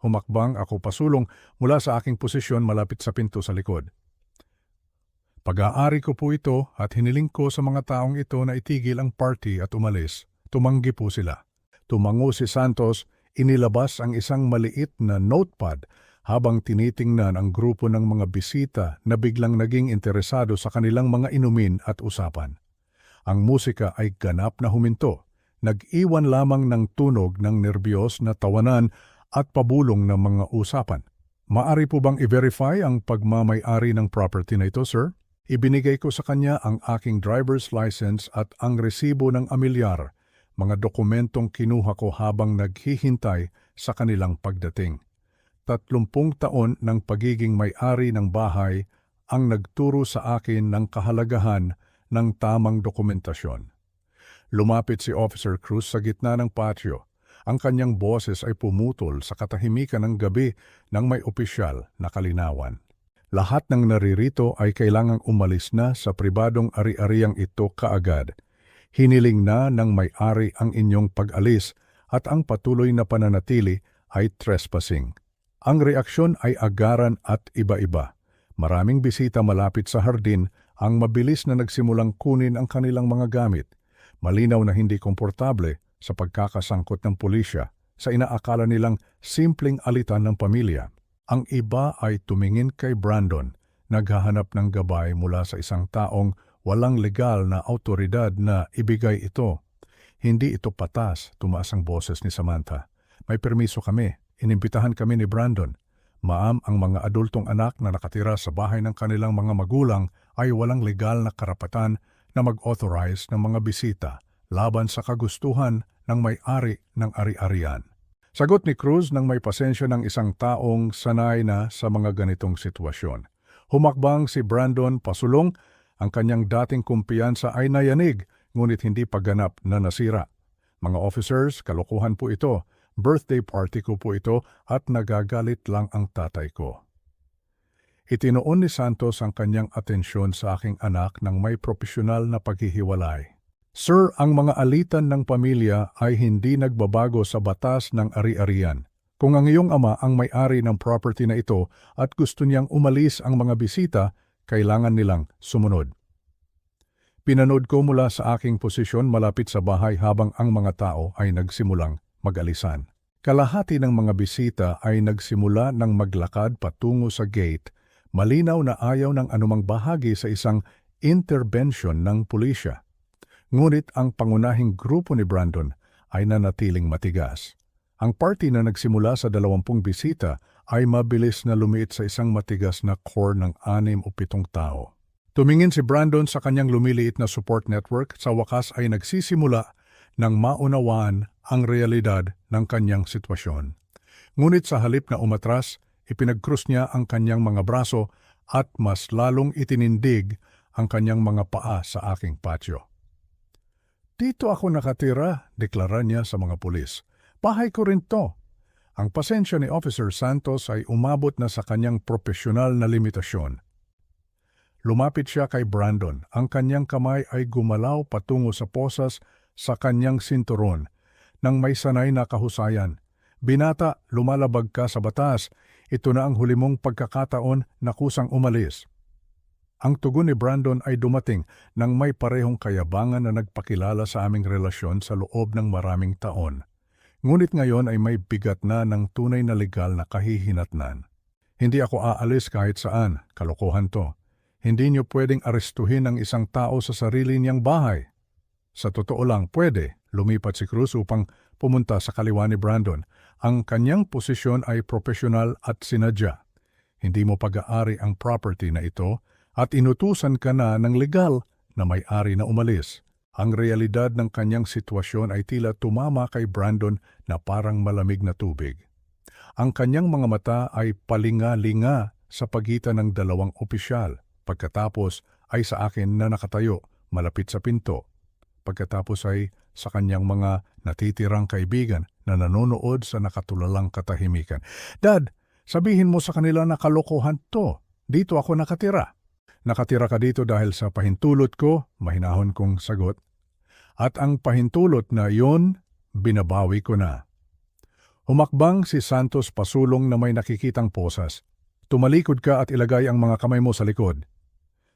humakbang ako pasulong mula sa aking posisyon malapit sa pinto sa likod. Pag-aari ko po ito at hiniling ko sa mga taong ito na itigil ang party at umalis. Tumanggi po sila. Tumango si Santos, inilabas ang isang maliit na notepad habang tinitingnan ang grupo ng mga bisita na biglang naging interesado sa kanilang mga inumin at usapan. Ang musika ay ganap na huminto. Nag-iwan lamang ng tunog ng nerbiyos na tawanan at pabulong ng mga usapan. Maari po bang i-verify ang pagmamay-ari ng property na ito, sir? Ibinigay ko sa kanya ang aking driver's license at ang resibo ng amilyar, mga dokumentong kinuha ko habang naghihintay sa kanilang pagdating. 30 taon ng pagiging may-ari ng bahay ang nagturo sa akin ng kahalagahan ng tamang dokumentasyon. Lumapit si Officer Cruz sa gitna ng patio. Ang kanyang boses ay pumutol sa katahimikan ng gabi ng may opisyal na kalinawan. Lahat ng naririto ay kailangang umalis na sa pribadong ari-ariang ito kaagad. Hiniling na ng may-ari ang inyong pag-alis at ang patuloy na pananatili ay trespassing. Ang reaksyon ay agaran at iba-iba. Maraming bisita malapit sa hardin ang mabilis na nagsimulang kunin ang kanilang mga gamit. Malinaw na hindi komportable sa pagkakasangkot ng pulisya sa inaakala nilang simpleng alitan ng pamilya. Ang iba ay tumingin kay Brandon, naghahanap ng gabay mula sa isang taong walang legal na awtoridad na ibigay ito. Hindi ito patas, tumaas ang boses ni Samantha. May permiso kami, inimbitahan kami ni Brandon. Maam, ang mga adultong anak na nakatira sa bahay ng kanilang mga magulang ay walang legal na karapatan na mag-authorize ng mga bisita laban sa kagustuhan ng may-ari ng ari-arian. Sagot ni Cruz nang may pasensya ng isang taong sanay na sa mga ganitong sitwasyon. Humakbang si Brandon pasulong, ang kanyang dating kumpiyansa ay nayanig, ngunit hindi pagganap na nasira. Mga officers, kalokohan po ito, birthday party ko po ito at nagagalit lang ang tatay ko. Itinoon ni Santos ang kanyang atensyon sa aking anak ng may profesional na paghihiwalay. Sir, ang mga alitan ng pamilya ay hindi nagbabago sa batas ng ari-arian. Kung ang iyong ama ang may-ari ng property na ito at gusto niyang umalis ang mga bisita, kailangan nilang sumunod. Pinanood ko mula sa aking posisyon malapit sa bahay habang ang mga tao ay nagsimulang mag-alisan. Kalahati ng mga bisita ay nagsimula ng maglakad patungo sa gate, malinaw na ayaw ng anumang bahagi sa isang intervention ng pulisya. Ngunit ang pangunahing grupo ni Brandon ay nanatiling matigas. Ang party na nagsimula sa 20 bisita ay mabilis na lumiit sa isang matigas na core ng 6 o 7 tao. Tumingin si Brandon sa kanyang lumiliit na support network, sa wakas ay nagsisimula ng maunawaan ang realidad ng kanyang sitwasyon. Ngunit sa halip na umatras, ipinagkrus niya ang kanyang mga braso at mas lalong itinindig ang kanyang mga paa sa aking patio. Dito ako nakatira, deklara niya sa mga pulis. Bahay ko rin to. Ang pasensya ni Officer Santos ay umabot na sa kanyang profesional na limitasyon. Lumapit siya kay Brandon. Ang kanyang kamay ay gumalaw patungo sa posas sa kanyang sinturon nang may sanay na kahusayan. Binata, lumalabag ka sa batas. Ito na ang huli mong pagkakataon na kusang umalis. Ang tugon ni Brandon ay dumating nang may parehong kayabangan na nagpakilala sa aming relasyon sa loob ng maraming taon. Ngunit ngayon ay may bigat na ng tunay na legal na kahihinatnan. Hindi ako aalis kahit saan, kalokohan to. Hindi niyo pwedeng arestuhin ang isang tao sa sarili niyang bahay. Sa totoo lang, pwede. Lumipat si Cruz upang pumunta sa kaliwa ni Brandon. Ang kanyang posisyon ay profesional at sinadya. Hindi mo pag-aari ang property na ito at inutusan ka na ng legal na may-ari na umalis. Ang realidad ng kanyang sitwasyon ay tila tumama kay Brandon na parang malamig na tubig. Ang kanyang mga mata ay palinga-linga sa pagitan ng dalawang opisyal. Pagkatapos ay sa akin na nakatayo malapit sa pinto. Pagkatapos ay sa kanyang mga natitirang kaibigan na nanonood sa nakatulalang katahimikan. Dad, sabihin mo sa kanila na kalokohan to. Dito ako nakatira. Nakatira ka dito dahil sa pahintulot ko, mahinahon kong sagot. At ang pahintulot na yon, binabawi ko na. Humakbang si Santos pasulong na may nakikitang posas. Tumalikod ka at ilagay ang mga kamay mo sa likod.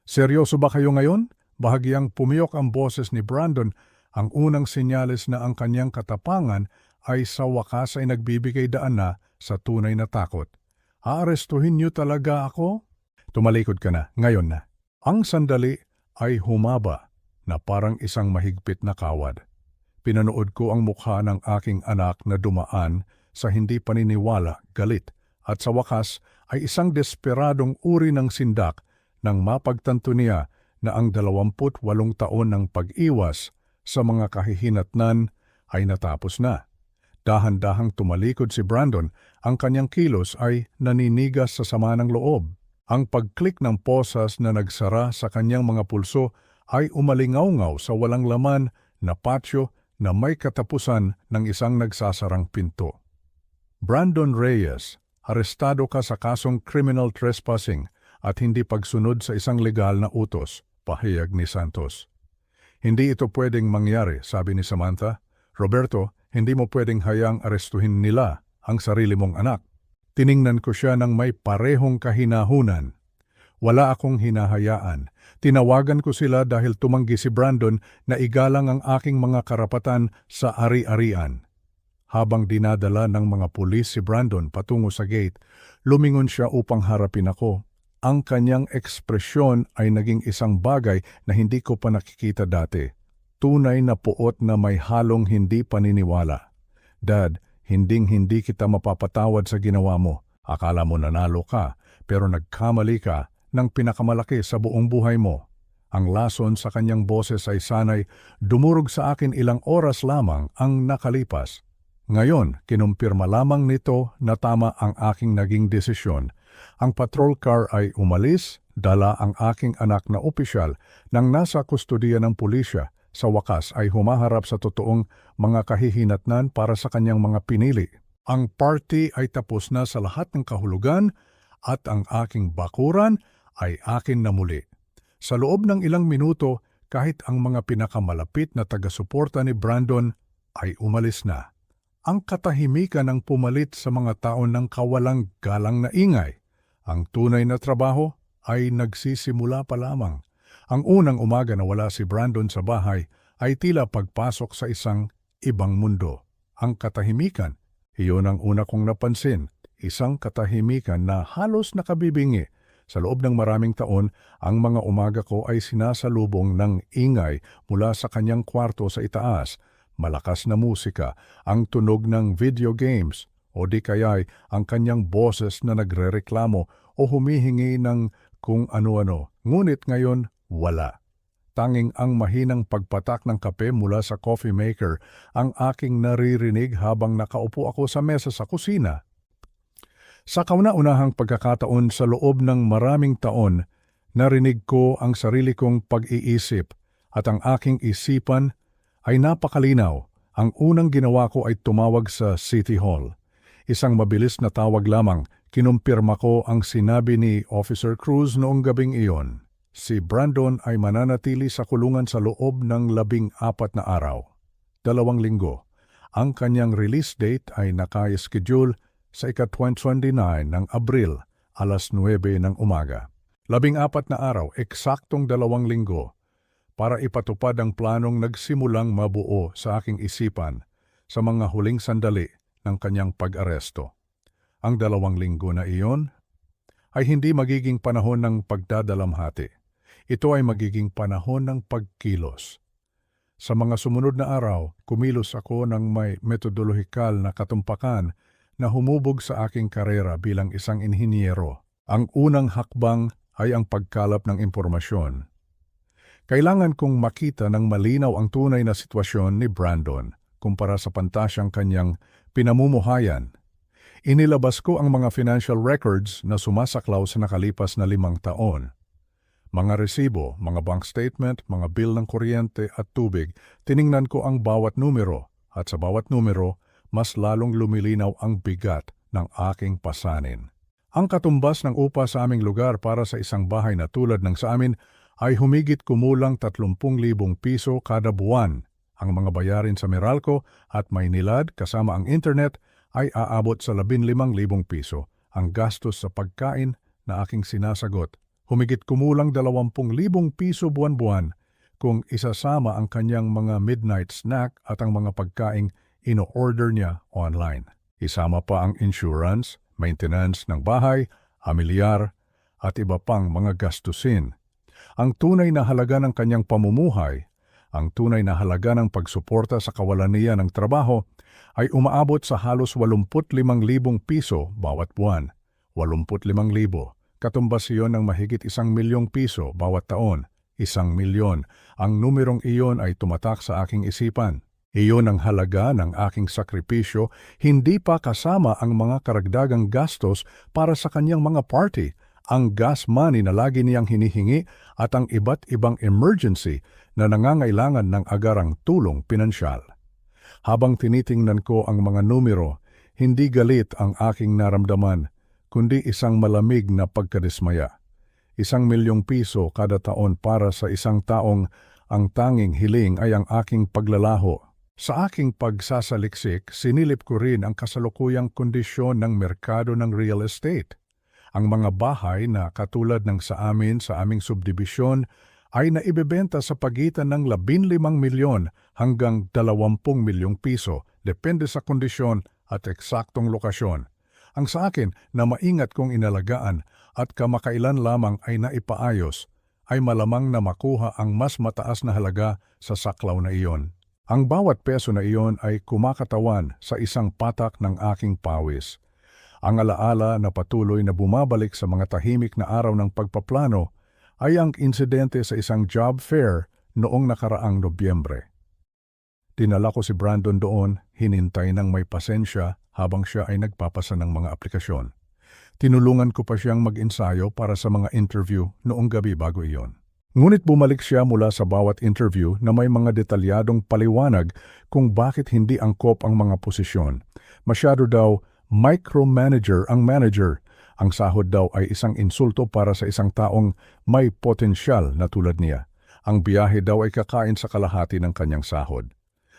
Seryoso ba kayo ngayon? Bahagyang pumiyok ang boses ni Brandon, ang unang senyales na ang kanyang katapangan ay sa wakas ay nagbibigay daan na sa tunay na takot. Aarestuhin niyo talaga ako? Tumalikod ka na, ngayon na. Ang sandali ay humaba na parang isang mahigpit na kawad. Pinanood ko ang mukha ng aking anak na dumaan sa hindi paniniwala, galit, at sa wakas ay isang desperadong uri ng sindak nang mapagtanto niya na ang 28 taon ng pag-iwas sa mga kahihinatnan ay natapos na. Dahan-dahang tumalikod si Brandon, ang kanyang kilos ay naninigas sa sama ng loob. Ang pagklik ng posas na nagsara sa kanyang mga pulso ay umalingaw-ngaw sa walang laman na patio na may katapusan ng isang nagsasarang pinto. Brandon Reyes, arestado ka sa kasong criminal trespassing at hindi pagsunod sa isang legal na utos, pahayag ni Santos. Hindi ito pwedeng mangyari, sabi ni Samantha. Roberto, hindi mo pwedeng hayang arestuhin nila ang sarili mong anak. Tiningnan ko siya ng may parehong kahinahunan. Wala akong hinahayaan. Tinawagan ko sila dahil tumanggi si Brandon na igalang ang aking mga karapatan sa ari-arian. Habang dinadala ng mga pulis si Brandon patungo sa gate, lumingon siya upang harapin ako. Ang kanyang ekspresyon ay naging isang bagay na hindi ko pa nakikita dati. Tunay na puot na may halong hindi paniniwala. Dad, hinding-hindi kita mapapatawad sa ginawa mo. Akala mo nanalo ka, pero nagkamali ka ng pinakamalaki sa buong buhay mo. Ang lason sa kanyang boses ay sanay dumurog sa akin ilang oras lamang ang nakalipas. Ngayon, kinumpirma lamang nito na tama ang aking naging desisyon. Ang patrol car ay umalis, dala ang aking anak na opisyal nang nasa kustudiya ng pulisya. Sa wakas ay humaharap sa totoong mga kahihinatnan para sa kanyang mga pinili. Ang party ay tapos na sa lahat ng kahulugan at ang aking bakuran ay akin na muli. Sa loob ng ilang minuto, kahit ang mga pinakamalapit na taga-suporta ni Brandon ay umalis na. Ang katahimikan ang pumalit sa mga taon ng kawalang galang na ingay. Ang tunay na trabaho ay nagsisimula pa lamang. Ang unang umaga na wala si Brandon sa bahay ay tila pagpasok sa isang ibang mundo. Ang katahimikan, iyon ang una kong napansin, isang katahimikan na halos nakabibingi. Sa loob ng maraming taon, ang mga umaga ko ay sinasalubong ng ingay mula sa kanyang kwarto sa itaas, malakas na musika, ang tunog ng video games, o di kaya'y ang kanyang boses na nagrereklamo o humihingi ng kung ano-ano. Ngunit ngayon, wala. Tanging ang mahinang pagpatak ng kape mula sa coffee maker ang aking naririnig habang nakaupo ako sa mesa sa kusina. Sa kauna-unahang pagkakataon sa loob ng maraming taon, narinig ko ang sarili kong pag-iisip at ang aking isipan ay napakalinaw. Ang unang ginawa ko ay tumawag sa City Hall. Isang mabilis na tawag lamang, kinumpirma ko ang sinabi ni Officer Cruz noong gabing iyon. Si Brandon ay mananatili sa kulungan sa loob ng 14 na araw. 2 linggo. Ang kanyang release date ay naka-schedule sa ika-29 ng Abril, alas 9 ng umaga. 14 na araw, eksaktong 2 linggo, para ipatupad ang planong nagsimulang mabuo sa aking isipan sa mga huling sandali ng kanyang pag-aresto. Ang 2 linggo na iyon ay hindi magiging panahon ng pagdadalamhati. Ito ay magiging panahon ng pagkilos. Sa mga sumunod na araw, kumilos ako ng may metodolohikal na katumpakan na humubog sa aking karera bilang isang inhinyero. Ang unang hakbang ay ang pagkalap ng impormasyon. Kailangan kong makita ng malinaw ang tunay na sitwasyon ni Brandon kumpara sa pantasyang kanyang pinamumuhayan. Inilabas ko ang mga financial records na sumasaklaw sa nakalipas na 5 taon. Mga resibo, mga bank statement, mga bill ng kuryente at tubig, tiningnan ko ang bawat numero at sa bawat numero, mas lalong lumilinaw ang bigat ng aking pasanin. Ang katumbas ng upa sa aming lugar para sa isang bahay na tulad ng sa amin ay humigit kumulang 30,000 piso kada buwan. Ang mga bayarin sa Meralco at Maynilad kasama ang internet ay aabot sa 15,000 piso. Ang gastos sa pagkain na aking sinasagot, humigit kumulang 20,000 piso buwan-buwan kung isasama ang kanyang mga midnight snack at ang mga pagkaing ino-order niya online. Isama pa ang insurance, maintenance ng bahay, amilyar, at iba pang mga gastusin. Ang tunay na halaga ng kanyang pamumuhay, ang tunay na halaga ng pagsuporta sa kawalan niya ng trabaho ay umaabot sa halos 85,000 piso bawat buwan. 85,000. Katumbas iyon ng mahigit 1,000,000 piso bawat taon. 1,000,000. Ang numerong iyon ay tumatak sa aking isipan. Iyon ang halaga ng aking sakripisyo, hindi pa kasama ang mga karagdagang gastos para sa kanyang mga party, ang gas money na lagi niyang hinihingi at ang iba't ibang emergency na nangangailangan ng agarang tulong pinansyal. Habang tinitingnan ko ang mga numero, hindi galit ang aking naramdaman, kundi isang malamig na pagkadismaya. 1,000,000 piso kada taon para sa isang taong ang tanging hiling ay ang aking paglalaho. Sa aking pagsasaliksik, sinilip ko rin ang kasalukuyang kondisyon ng merkado ng real estate. Ang mga bahay na katulad ng sa aming subdibisyon ay naibebenta sa pagitan ng 15 milyon hanggang 20 milyong piso, depende sa kondisyon at eksaktong lokasyon. Ang sa akin na maingat kong inalagaan at kamakailan lamang ay naipaayos, ay malamang na makuha ang mas mataas na halaga sa saklaw na iyon. Ang bawat peso na iyon ay kumakatawan sa isang patak ng aking pawis. Ang alaala na patuloy na bumabalik sa mga tahimik na araw ng pagpaplano ay ang insidente sa isang job fair noong nakaraang Nobyembre. Dinala ko si Brandon doon, hinintay ng may pasensya habang siya ay nagpapasa ng mga aplikasyon. Tinulungan ko pa siyang mag-ensayo para sa mga interview noong gabi bago iyon. Ngunit bumalik siya mula sa bawat interview na may mga detalyadong paliwanag kung bakit hindi angkop ang mga posisyon. Masyado daw micromanager ang manager. Ang sahod daw ay isang insulto para sa isang taong may potensyal na tulad niya. Ang biyahe daw ay kakain sa kalahati ng kanyang sahod.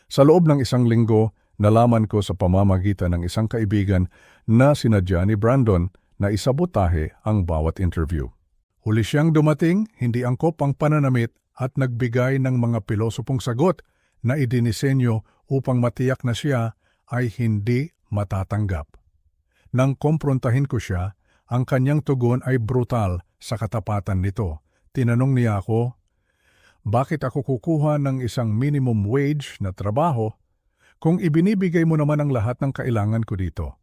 Sa loob ng 1 linggo, nalaman ko sa pamamagitan ng isang kaibigan na sinadya ni Brandon na isabotahe ang bawat interview. Huli siyang dumating, hindi angkop ang pananamit at nagbigay ng mga pilosopong sagot na idinisenyo upang matiyak na siya ay hindi matatanggap. Nang komprontahin ko siya, ang kanyang tugon ay brutal sa katapatan nito. Tinanong niya ako, bakit ako kukuha ng isang minimum wage na trabaho kung ibinibigay mo naman ang lahat ng kailangan ko dito?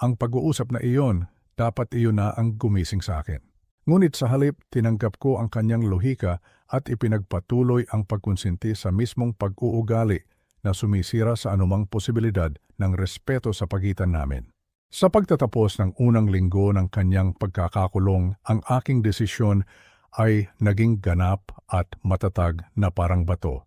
Ang pag-uusap na iyon, dapat iyon na ang gumising sa akin. Ngunit sa halip, tinanggap ko ang kanyang lohika at ipinagpatuloy ang pagkonsinti sa mismong pag-uugali na sumisira sa anumang posibilidad ng respeto sa pagitan namin. Sa pagtatapos ng unang linggo ng kanyang pagkakakulong, ang aking desisyon ay naging ganap at matatag na parang bato.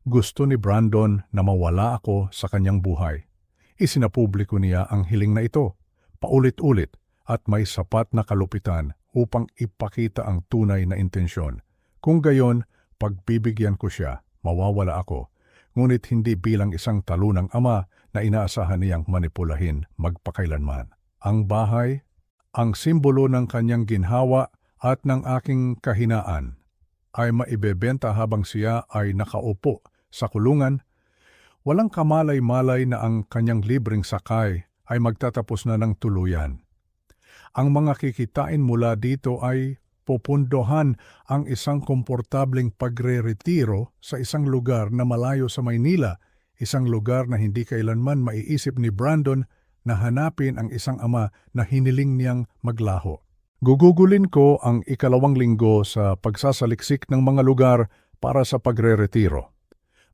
Gusto ni Brandon na mawala ako sa kanyang buhay. Isinapubliko niya ang hiling na ito, paulit-ulit at may sapat na kalupitan upang ipakita ang tunay na intensyon. Kung gayon, pagbibigyan ko siya, mawawala ako, ngunit hindi bilang isang talunang ama na inaasahan niyang manipulahin magpakailanman. Ang bahay, ang simbolo ng kanyang ginhawa at ng aking kahinaan, ay maibebenta habang siya ay nakaupo sa kulungan. Walang kamalay-malay na ang kanyang libreng sakay ay magtatapos na ng tuluyan. Ang mga kikitain mula dito ay pupundohan ang isang komportableng pagre-retiro sa isang lugar na malayo sa Maynila, isang lugar na hindi kailanman maiisip ni Brandon na hanapin ang isang ama na hiniling niyang maglaho. Gugugulin ko ang ikalawang linggo sa pagsasaliksik ng mga lugar para sa pagre-retiro.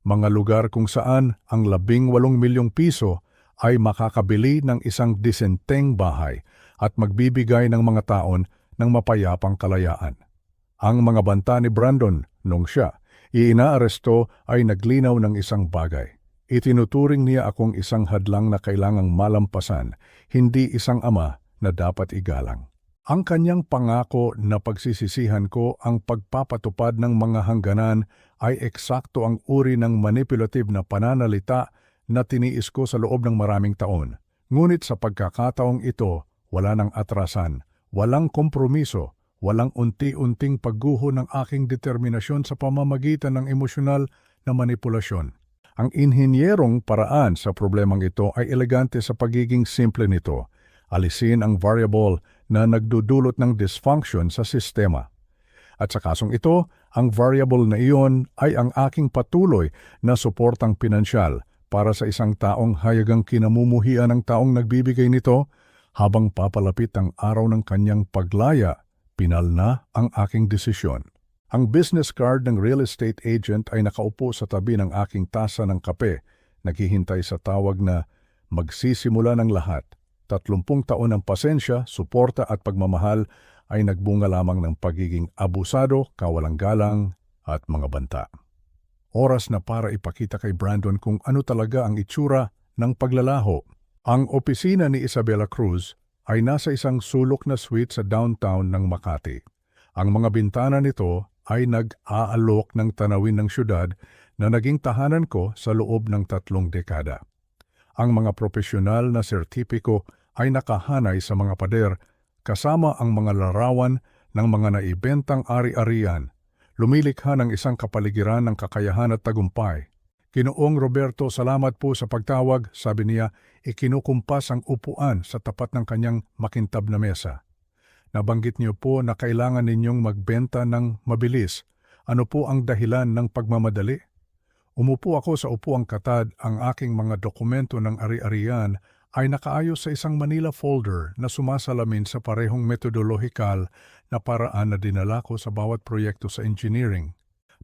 Mga lugar kung saan ang 18 milyong piso ay makakabili ng isang disenteng bahay at magbibigay ng mga taon ng mapayapang kalayaan. Ang mga banta ni Brandon nung siya inaaresto ay naglinaw ng isang bagay. Itinuturing niya akong isang hadlang na kailangang malampasan, hindi isang ama na dapat igalang. Ang kanyang pangako na pagsisisihan ko ang pagpapatupad ng mga hangganan ay eksakto ang uri ng manipulative na pananalita na tiniis ko sa loob ng maraming taon. Ngunit sa pagkakataong ito, wala nang atrasan, walang kompromiso, walang unti-unting pagguho ng aking determinasyon sa pamamagitan ng emosyonal na manipulasyon. Ang inhinyerong paraan sa problemang ito ay elegante sa pagiging simple nito. Alisin ang variable na nagdudulot ng dysfunction sa sistema. At sa kasong ito, ang variable na iyon ay ang aking patuloy na suportang pinansyal para sa isang taong hayagang kinamumuhian ng taong nagbibigay nito habang papalapit ang araw ng kanyang paglaya, pinal na ang aking desisyon. Ang business card ng real estate agent ay nakaupo sa tabi ng aking tasa ng kape, naghihintay sa tawag na magsisimula ng lahat. 30 taon ng pasensya, suporta at pagmamahal ay nagbunga lamang ng pagiging abusado, kawalang-galang at mga banta. Oras na para ipakita kay Brandon kung ano talaga ang itsura ng paglalaho. Ang opisina ni Isabela Cruz ay nasa isang sulok na suite sa downtown ng Makati. Ang mga bintana nito ay nag-aalok ng tanawin ng syudad na naging tahanan ko sa loob ng 3 dekada. Ang mga profesional na sertipiko ay nakahanay sa mga pader kasama ang mga larawan ng mga naibentang ari-arian, lumilikha ng isang kapaligiran ng kakayahan at tagumpay. Ginoong Roberto, salamat po sa pagtawag, sabi niya, ikinukumpas ang upuan sa tapat ng kanyang makintab na mesa. Nabanggit niyo po na kailangan ninyong magbenta ng mabilis. Ano po ang dahilan ng pagmamadali? Umupo ako sa upuang katad, ang aking mga dokumento ng ari-arian ay nakaayos sa isang Manila folder na sumasalamin sa parehong metodolohikal na paraan na dinala ko sa bawat proyekto sa engineering.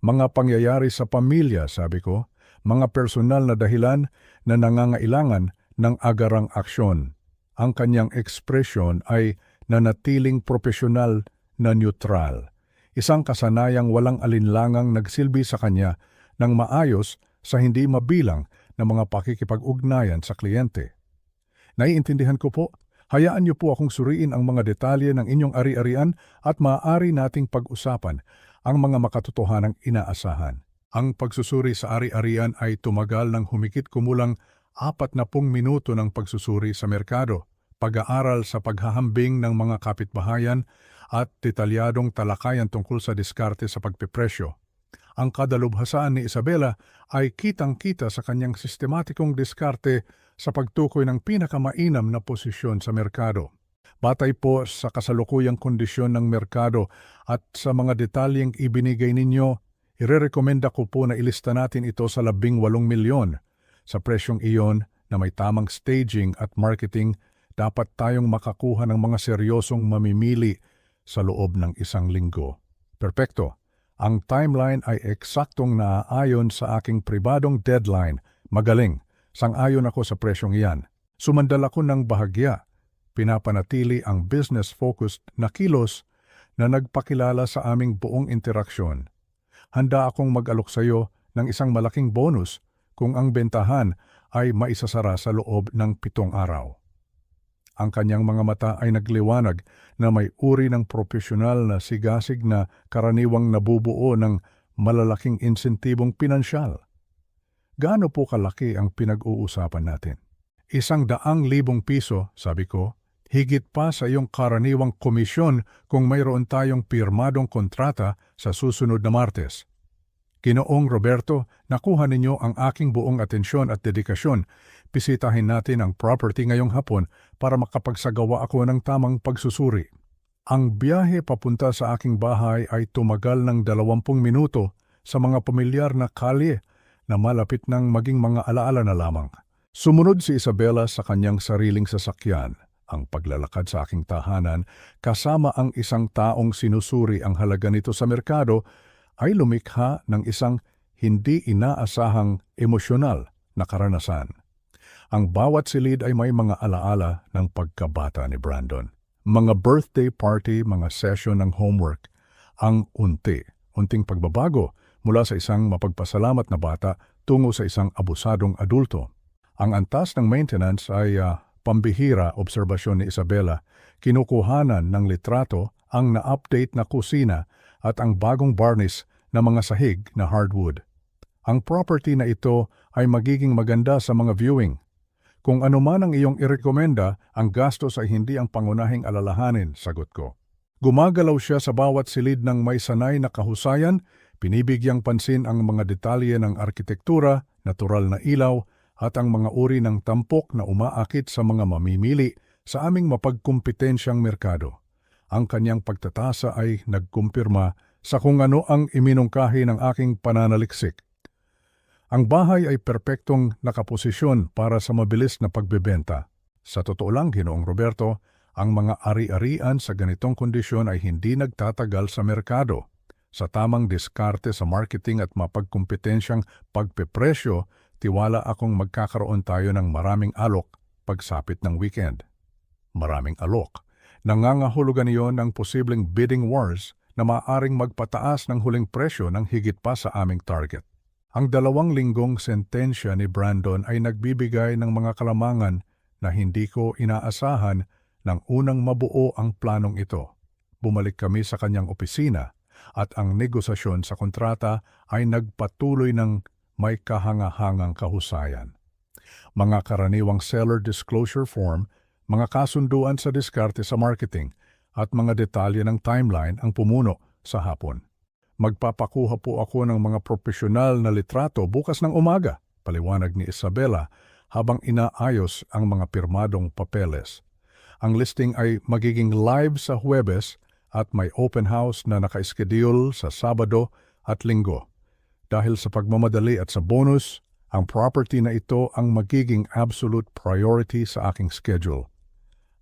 Mga pangyayari sa pamilya, sabi ko, mga personal na dahilan na nangangailangan ng agarang aksyon. Ang kanyang ekspresyon ay nanatiling profesional na neutral. Isang kasanayang walang alinlangang nagsilbi sa kanya ng maayos sa hindi mabilang na mga pakikipag-ugnayan sa kliyente. Naiintindihan ko po, hayaan niyo po akong suriin ang mga detalye ng inyong ari-arian at maaari nating pag-usapan ang mga makatotohanang inaasahan. Ang pagsusuri sa ari-arian ay tumagal ng humigit kumulang 40 minuto ng pagsusuri sa merkado, pag-aaral sa paghahambing ng mga kapitbahayan at detalyadong talakayan tungkol sa diskarte sa pagpipresyo. Ang kadalubhasaan ni Isabela ay kitang-kita sa kanyang sistematikong diskarte sa pagtukoy ng pinakamainam na posisyon sa merkado. Batay po sa kasalukuyang kondisyon ng merkado at sa mga detalyeng ibinigay ninyo, irerekomenda ko po na ilista natin ito sa 18 milyon. Sa presyong iyon na may tamang staging at marketing, dapat tayong makakuha ng mga seryosong mamimili sa loob ng 1 linggo. Perpekto. Ang timeline ay eksaktong naaayon sa aking pribadong deadline. Magaling. Sang-ayon ako sa presyong iyan. Sumandal ako ng bahagya. Pinapanatili ang business-focused na kilos na nagpakilala sa aming buong interaksyon. Handa akong mag-alok sa iyo ng isang malaking bonus kung ang bentahan ay maisasara sa loob ng 7 araw. Ang kanyang mga mata ay nagliwanag na may uri ng profesional na sigasig na karaniwang nabubuo ng malalaking insentibong pinansyal. Gaano po kalaki ang pinag-uusapan natin? 100,000 piso, sabi ko, higit pa sa iyong karaniwang komisyon kung mayroon tayong pirmadong kontrata sa susunod na Martes. Ginoong Roberto, nakuha ninyo ang aking buong atensyon at dedikasyon. Bisitahin natin ang property ngayong hapon para makapagsagawa ako ng tamang pagsusuri. Ang biyahe papunta sa aking bahay ay tumagal ng 20 minuto sa mga pamilyar na kalye na malapit ng maging mga alaala na lamang. Sumunod si Isabela sa kanyang sariling sasakyan. Ang paglalakad sa aking tahanan kasama ang isang taong sinusuri ang halaga nito sa merkado ay lumikha ng isang hindi inaasahang emosyonal na karanasan. Ang bawat silid ay may mga alaala ng pagkabata ni Brandon. Mga birthday party, mga session ng homework, ang unting pagbabago mula sa isang mapagpasalamat na bata tungo sa isang abusadong adulto. Ang antas ng maintenance ay pambihira obserbasyon ni Isabela, kinukuhanan ng litrato ang na-update na kusina at ang bagong varnish na mga sahig na hardwood. Ang property na ito ay magiging maganda sa mga viewing. Kung ano man ang iyong irekomenda, ang gastos ay hindi ang pangunahing alalahanin, sagot ko. Gumagalaw siya sa bawat silid ng may sanay na kahusayan, pinibigyang pansin ang mga detalye ng arkitektura, natural na ilaw, at ang mga uri ng tampok na umaakit sa mga mamimili sa aming mapagkumpetensyang merkado. Ang kanyang pagtatasa ay nagkumpirma sa kung ano ang iminungkahi ng aking pananaliksik. Ang bahay ay perpektong nakaposisyon para sa mabilis na pagbebenta. Sa totoo lang, Ginoong Roberto, ang mga ari-arian sa ganitong kondisyon ay hindi nagtatagal sa merkado. Sa tamang diskarte sa marketing at mapagkumpetensyang pagpepresyo, tiwala akong magkakaroon tayo ng maraming alok pagsapit ng weekend. Maraming alok. Nangangahulugan iyon ng posibleng bidding wars na maaaring magpataas ng huling presyo ng higit pa sa aming target. Ang 2 linggong sentensya ni Brandon ay nagbibigay ng mga kalamangan na hindi ko inaasahan nang unang mabuo ang planong ito. Bumalik kami sa kanyang opisina at ang negosasyon sa kontrata ay nagpatuloy ng may kahangahangang kahusayan. Mga karaniwang seller disclosure form, mga kasunduan sa diskarte sa marketing, at mga detalye ng timeline ang pumuno sa hapon. Magpapakuha po ako ng mga profesional na litrato bukas ng umaga, paliwanag ni Isabela habang inaayos ang mga pirmadong papeles. Ang listing ay magiging live sa Huwebes at may open house na naka-schedule sa Sabado at Linggo. Dahil sa pagmamadali at sa bonus, ang property na ito ang magiging absolute priority sa aking schedule.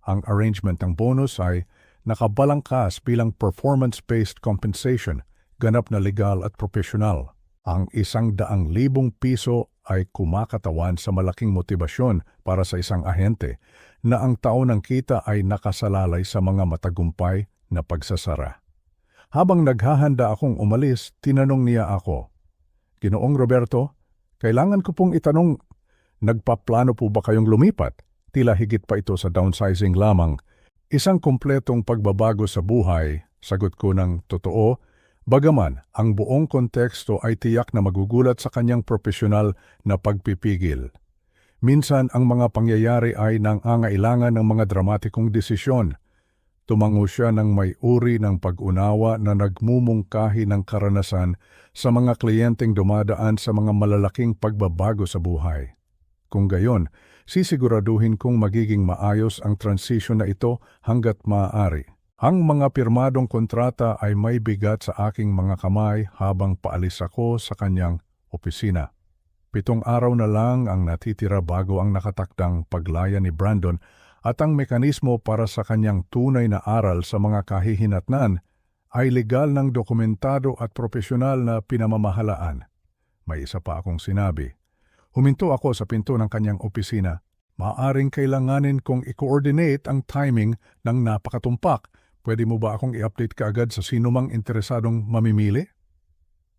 Ang arrangement ng bonus ay nakabalangkas bilang performance-based compensation, ganap na legal at profesional. Ang 100,000 piso ay kumakatawan sa malaking motibasyon para sa isang ahente na ang taon ng kita ay nakasalalay sa mga matagumpay na pagsasara. Habang naghahanda akong umalis, tinanong niya ako, Ginoong Roberto, kailangan ko pong itanong, nagpaplano po ba kayong lumipat? Tila higit pa ito sa downsizing lamang. Isang kumpletong pagbabago sa buhay, sagot ko ng totoo, bagaman ang buong konteksto ay tiyak na magugulat sa kanyang profesional na pagpipigil. Minsan ang mga pangyayari ay nangangailangan ng mga dramatikong desisyon. Tumango siya ng may uri ng pag-unawa na nagmumungkahi ng karanasan sa mga kliyenteng dumadaan sa mga malalaking pagbabago sa buhay. Kung gayon, sisiguraduhin kong magiging maayos ang transition na ito hanggat maaari. Ang mga pirmadong kontrata ay may bigat sa aking mga kamay habang paalis ako sa kanyang opisina. 7 araw na lang ang natitira bago ang nakatakdang paglaya ni Brandon at ang mekanismo para sa kanyang tunay na aral sa mga kahihinatnan ay legal ng dokumentado at profesional na pinamamahalaan. May isa pa akong sinabi. Huminto ako sa pinto ng kanyang opisina. Maaring kailanganin kong i-coordinate ang timing ng napakatumpak. Pwede mo ba akong i-update kaagad sa sinumang interesadong mamimili?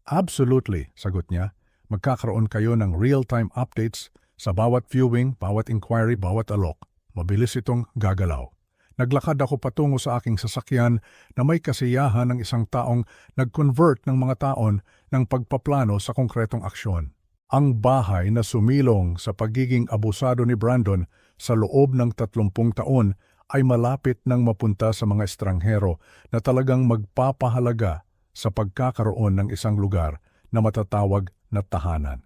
Absolutely, sagot niya. Magkakaroon kayo ng real-time updates sa bawat viewing, bawat inquiry, bawat alok. Mabilis itong gagalaw. Naglakad ako patungo sa aking sasakyan na may kasiyahan ng isang taong nag-convert ng mga taon ng pagpaplano sa konkretong aksyon. Ang bahay na sumilong sa pagiging abusado ni Brandon sa loob ng 30 taon ay malapit nang mapunta sa mga estranghero na talagang magpapahalaga sa pagkakaroon ng isang lugar na matatawag na tahanan.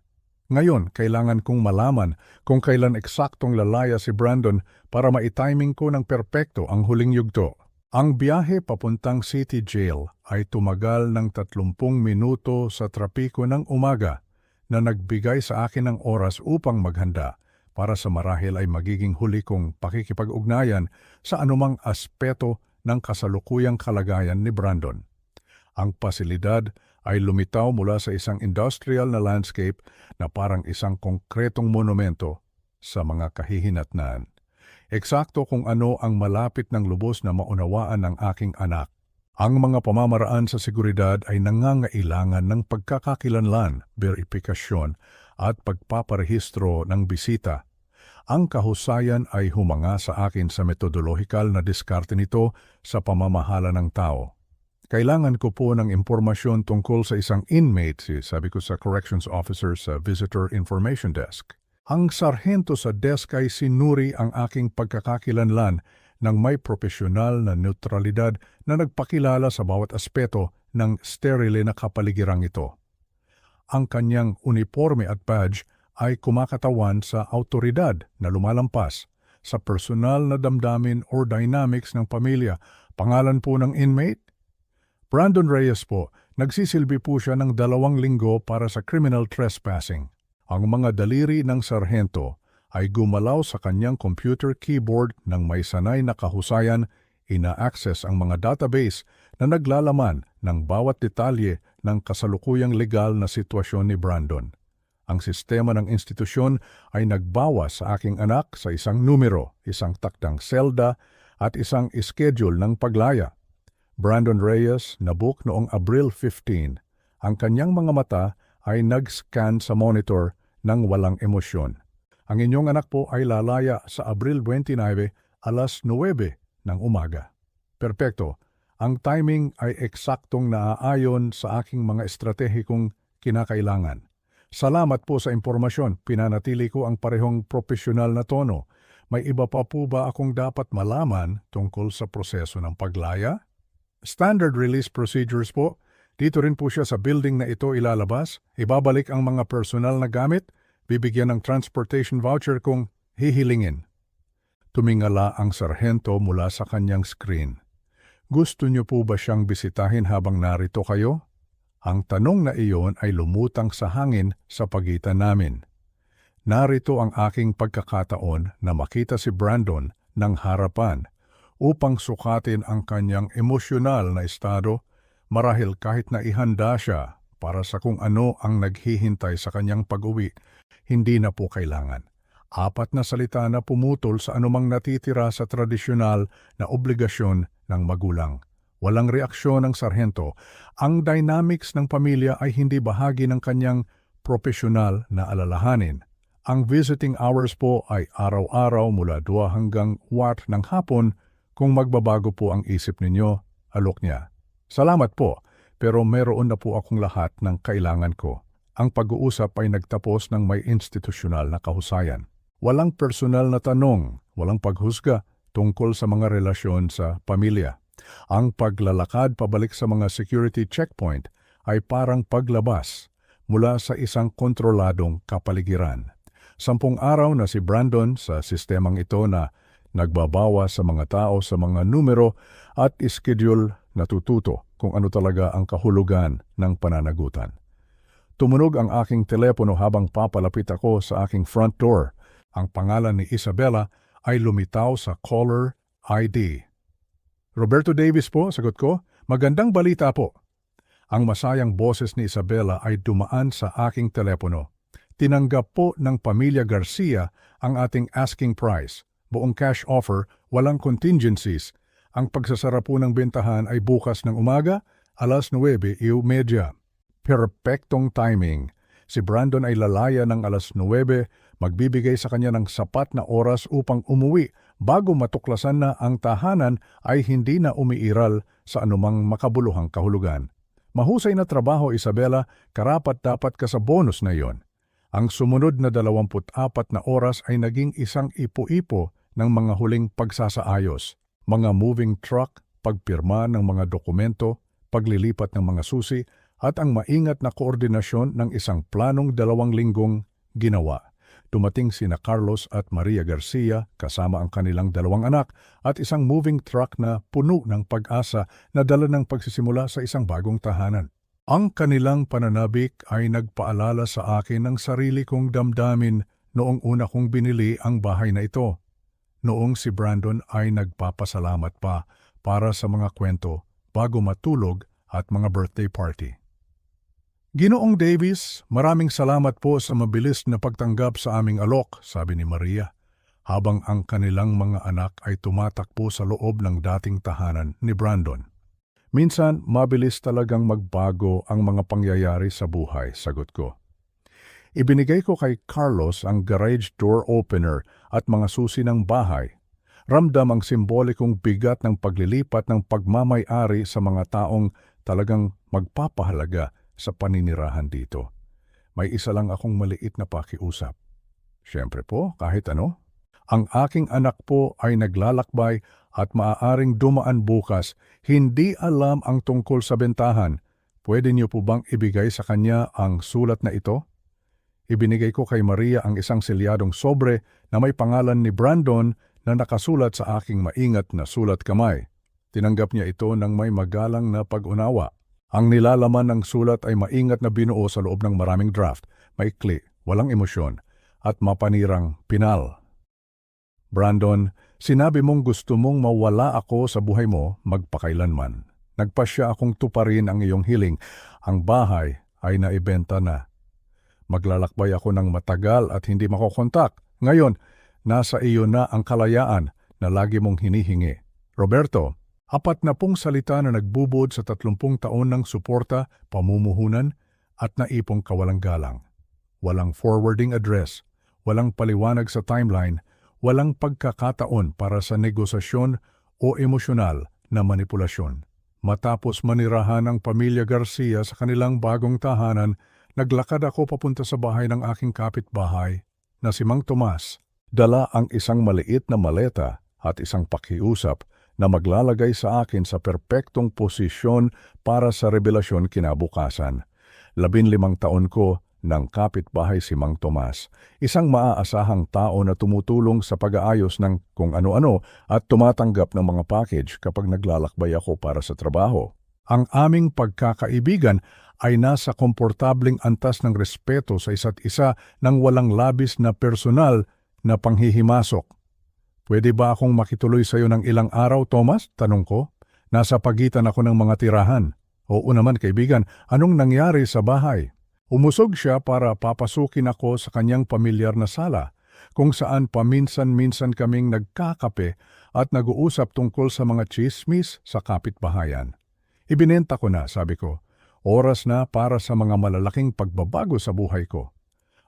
Ngayon, kailangan kong malaman kung kailan eksaktong lalaya si Brandon para maitiming ko ng perpekto ang huling yugto. Ang biyahe papuntang City Jail ay tumagal ng 30 minuto sa trapiko ng umaga na nagbigay sa akin ng oras upang maghanda, para sa marahil ay magiging huli kong pakikipag-ugnayan sa anumang aspeto ng kasalukuyang kalagayan ni Brandon. Ang pasilidad ay lumitaw mula sa isang industrial na landscape na parang isang konkretong monumento sa mga kahihinatnan. Eksakto kung ano ang malapit ng lubos na maunawaan ng aking anak. Ang mga pamamaraan sa seguridad ay nangangailangan ng pagkakakilanlan, verifikasyon at pagpaparehistro ng bisita. Ang kahusayan ay humanga sa akin sa metodologikal na diskarte nito sa pamamahala ng tao. Kailangan ko po ng impormasyon tungkol sa isang inmate, sabi ko sa corrections officer sa visitor information desk. Ang sarhento sa desk ay sinuri ang aking pagkakakilanlan ng may profesional na neutralidad na nagpakilala sa bawat aspeto ng sterile na kapaligirang ito. Ang kanyang uniforme at badge ay kumakatawan sa autoridad na lumalampas sa personal na damdamin or dynamics ng pamilya. Pangalan po ng inmate? Brandon Reyes po. Nagsisilbi po siya ng 2 linggo para sa criminal trespassing. Ang mga daliri ng sarhento ay gumalaw sa kanyang computer keyboard ng may sanay na kahusayan. Ina-access ang mga database na naglalaman ng bawat detalye ng kasalukuyang legal na sitwasyon ni Brandon. Ang sistema ng institusyon ay nagbawas sa aking anak sa isang numero, isang takdang selda at isang schedule ng paglaya. Brandon Reyes nabook noong Abril 15. Ang kanyang mga mata ay nag-scan sa monitor ng walang emosyon. Ang inyong anak po ay lalaya sa Abril 29, alas 9 ng umaga. Perpekto. Ang timing ay eksaktong naaayon sa aking mga estratehikong kinakailangan. Salamat po sa impormasyon. Pinanatili ko ang parehong profesional na tono. May iba pa po ba akong dapat malaman tungkol sa proseso ng paglaya? Standard release procedures po. Dito rin po siya sa building na ito ilalabas. Ibabalik ang mga personal na gamit. Bibigyan ng transportation voucher kung hihilingin. Tumingala ang sarhento mula sa kanyang screen. Gusto niyo po ba siyang bisitahin habang narito kayo? Ang tanong na iyon ay lumutang sa hangin sa pagitan namin. Narito ang aking pagkakataon na makita si Brandon ng harapan upang sukatin ang kanyang emosyonal na estado, marahil kahit na ihanda siya para sa kung ano ang naghihintay sa kanyang pag-uwi, hindi na po kailangan. 4 na salita na pumutol sa anumang natitira sa tradisyonal na obligasyon ng magulang. Walang reaksyon ng sarhento. Ang dynamics ng pamilya ay hindi bahagi ng kanyang profesional na alalahanin. Ang visiting hours po ay araw-araw mula 2 hanggang 4 ng hapon. Kung magbabago po ang isip ninyo, alok niya. Salamat po, pero meron na po akong lahat ng kailangan ko. Ang pag-uusap ay nagtapos ng may institusyonal na kahusayan. Walang personal na tanong, walang paghusga tungkol sa mga relasyon sa pamilya. Ang paglalakad pabalik sa mga security checkpoint ay parang paglabas mula sa isang kontroladong kapaligiran. 10 araw na si Brandon sa sistemang ito na nagbabawa sa mga tao sa mga numero at schedule natututo kung ano talaga ang kahulugan ng pananagutan. Tumunog ang aking telepono habang papalapit ako sa aking front door. Ang pangalan ni Isabela ay lumitaw sa caller ID. Roberto Davis po, sagot ko. Magandang balita po. Ang masayang boses ni Isabela ay dumaan sa aking telepono. Tinanggap po ng pamilya Garcia ang ating asking price. Buong cash offer, walang contingencies. Ang pagsasara po ng bentahan ay bukas ng umaga, alas 9:30. Perpektong timing. Si Brandon ay lalaya ng alas 9, magbibigay sa kanya ng sapat na oras upang umuwi bago matuklasan na ang tahanan ay hindi na umiiral sa anumang makabuluhang kahulugan. Mahusay na trabaho, Isabela, karapat-dapat ka sa bonus na iyon. Ang sumunod na 24 na oras ay naging isang ipo-ipo ng mga huling pagsasaayos, mga moving truck, pagpirma ng mga dokumento, paglilipat ng mga susi, at ang maingat na koordinasyon ng isang planong 2 linggong ginawa. Dumating sina Carlos at Maria Garcia kasama ang kanilang 2 anak at isang moving truck na puno ng pag-asa na dala ng pagsisimula sa isang bagong tahanan. Ang kanilang pananabik ay nagpaalala sa akin ng sarili kong damdamin noong una kong binili ang bahay na ito. Noong si Brandon ay nagpapasalamat pa para sa mga kwento bago matulog at mga birthday party. Ginoong Davis, maraming salamat po sa mabilis na pagtanggap sa aming alok, sabi ni Maria, habang ang kanilang mga anak ay tumatakbo sa loob ng dating tahanan ni Brandon. Minsan, mabilis talagang magbago ang mga pangyayari sa buhay, sagot ko. Ibinigay ko kay Carlos ang garage door opener at mga susi ng bahay. Ramdam ang simbolikong bigat ng paglilipat ng pagmamay-ari sa mga taong talagang magpapahalaga sa paninirahan dito. May isa lang akong maliit na pakiusap. Siyempre po, kahit ano. Ang aking anak po ay naglalakbay at maaaring dumaan bukas, hindi alam ang tungkol sa bentahan. Pwede niyo po bang ibigay sa kanya ang sulat na ito? Ibinigay ko kay Maria ang isang selyadong sobre na may pangalan ni Brandon na nakasulat sa aking maingat na sulat kamay. Tinanggap niya ito ng may magalang na pag-unawa. Ang nilalaman ng sulat ay maingat na binuo sa loob ng maraming draft, maikli, walang emosyon, at mapanirang pinal. Brandon, sinabi mong gusto mong mawala ako sa buhay mo magpakailanman. Nagpasya akong tuparin ang iyong hiling. Ang bahay ay naibenta na. Maglalakbay ako ng matagal at hindi makokontak. Ngayon, nasa iyo na ang kalayaan na lagi mong hinihingi. Roberto, 40 salita na nagbubod sa 30 taon ng suporta, pamumuhunan at naipong kawalang galang. Walang forwarding address, walang paliwanag sa timeline, walang pagkakataon para sa negosasyon o emosyonal na manipulasyon. Matapos manirahan ang pamilya Garcia sa kanilang bagong tahanan, naglakad ako papunta sa bahay ng aking kapitbahay na si Mang Tomas. Dala ang isang maliit na maleta at isang pakiusap na maglalagay sa akin sa perpektong posisyon para sa revelasyon kinabukasan. 15 taon ko ng kapitbahay si Mang Tomas, isang maaasahang tao na tumutulong sa pag-aayos ng kung ano-ano at tumatanggap ng mga package kapag naglalakbay ako para sa trabaho. Ang aming pagkakaibigan ay nasa komportabling antas ng respeto sa isa't isa nang walang labis na personal na panghihimasok. Pwede ba akong makituloy sa iyo ng ilang araw, Thomas? Tanong ko. Nasa pagitan ako ng mga tirahan. Oo naman, kaibigan, anong nangyari sa bahay? Umusog siya para papasukin ako sa kanyang pamilyar na sala, kung saan paminsan-minsan kaming nagkakape at nag-uusap tungkol sa mga chismis sa kapitbahayan. Ibinenta ko na, sabi ko. Oras na para sa mga malalaking pagbabago sa buhay ko.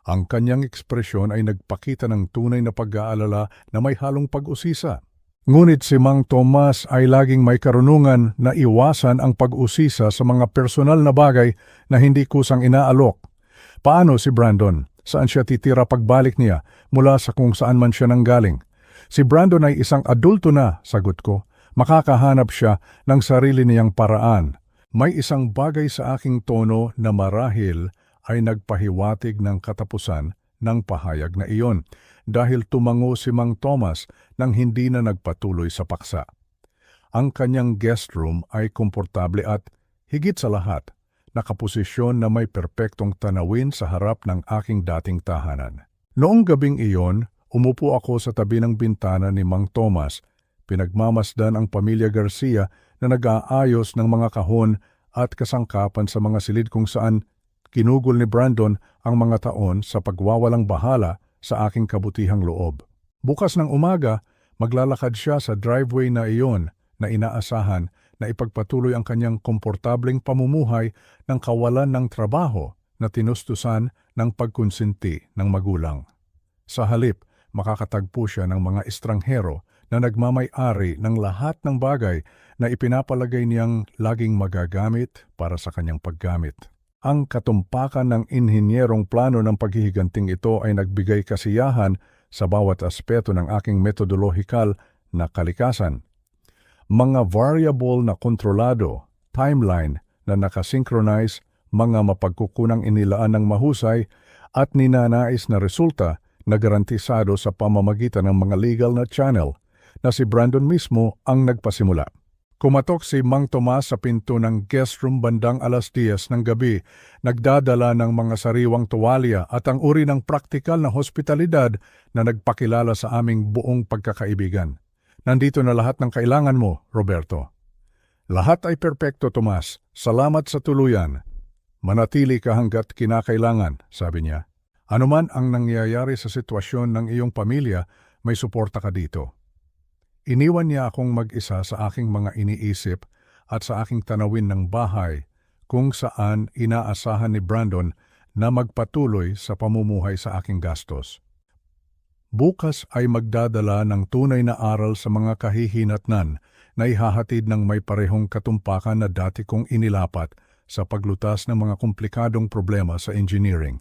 Ang kanyang ekspresyon ay nagpakita ng tunay na pag-aalala na may halong pag-usisa. Ngunit si Mang Tomas ay laging may karunungan na iwasan ang pag-usisa sa mga personal na bagay na hindi kusang inaalok. Paano si Brandon? Saan siya titira pagbalik niya mula sa kung saan man siya nanggaling? Si Brandon ay isang adulto na, sagot ko. Makakahanap siya ng sarili niyang paraan. May isang bagay sa aking tono na marahil ay nagpahiwatig ng katapusan ng pahayag na iyon dahil tumango si Mang Tomas nang hindi na nagpatuloy sa paksa. Ang kanyang guest room ay komportable at, higit sa lahat, nakaposisyon na may perpektong tanawin sa harap ng aking dating tahanan. Noong gabing iyon, umupo ako sa tabi ng bintana ni Mang Tomas. Pinagmamasdan ang pamilya Garcia na nag-aayos ng mga kahon at kasangkapan sa mga silid kung saan kinugol ni Brandon ang mga taon sa pagwawalang bahala sa aking kabutihang loob. Bukas ng umaga, maglalakad siya sa driveway na iyon na inaasahan na ipagpatuloy ang kanyang komportableng pamumuhay ng kawalan ng trabaho na tinustusan ng pagkonsinti ng magulang. Sa halip, makakatagpo siya ng mga estranghero na nagmamay-ari ng lahat ng bagay na ipinapalagay niyang laging magagamit para sa kanyang paggamit. Ang katumpakan ng inhinyerong plano ng paghihiganting ito ay nagbigay kasiyahan sa bawat aspeto ng aking metodologikal na kalikasan. Mga variable na kontrolado, timeline na nakasynchronize, mga mapagkukunang inilaan ng mahusay at ninanais na resulta na garantisado sa pamamagitan ng mga legal na channel na si Brandon mismo ang nagpasimula. Kumatok si Mang Tomas sa pinto ng guest room bandang 10:00 ng gabi, nagdadala ng mga sariwang tuwalya at ang uri ng praktikal na hospitalidad na nagpakilala sa aming buong pagkakaibigan. Nandito na lahat ng kailangan mo, Roberto. Lahat ay perpekto, Tomas. Salamat sa tuluyan. Manatili ka hanggat kinakailangan, sabi niya. Anuman ang nangyayari sa sitwasyon ng iyong pamilya, may suporta ka dito. Iniwan niya akong mag-isa sa aking mga iniisip at sa aking tanawin ng bahay kung saan inaasahan ni Brandon na magpatuloy sa pamumuhay sa aking gastos. Bukas ay magdadala ng tunay na aral sa mga kahihinatnan na ihahatid ng may parehong katumpakan na dati kong inilapat sa paglutas ng mga komplikadong problema sa engineering.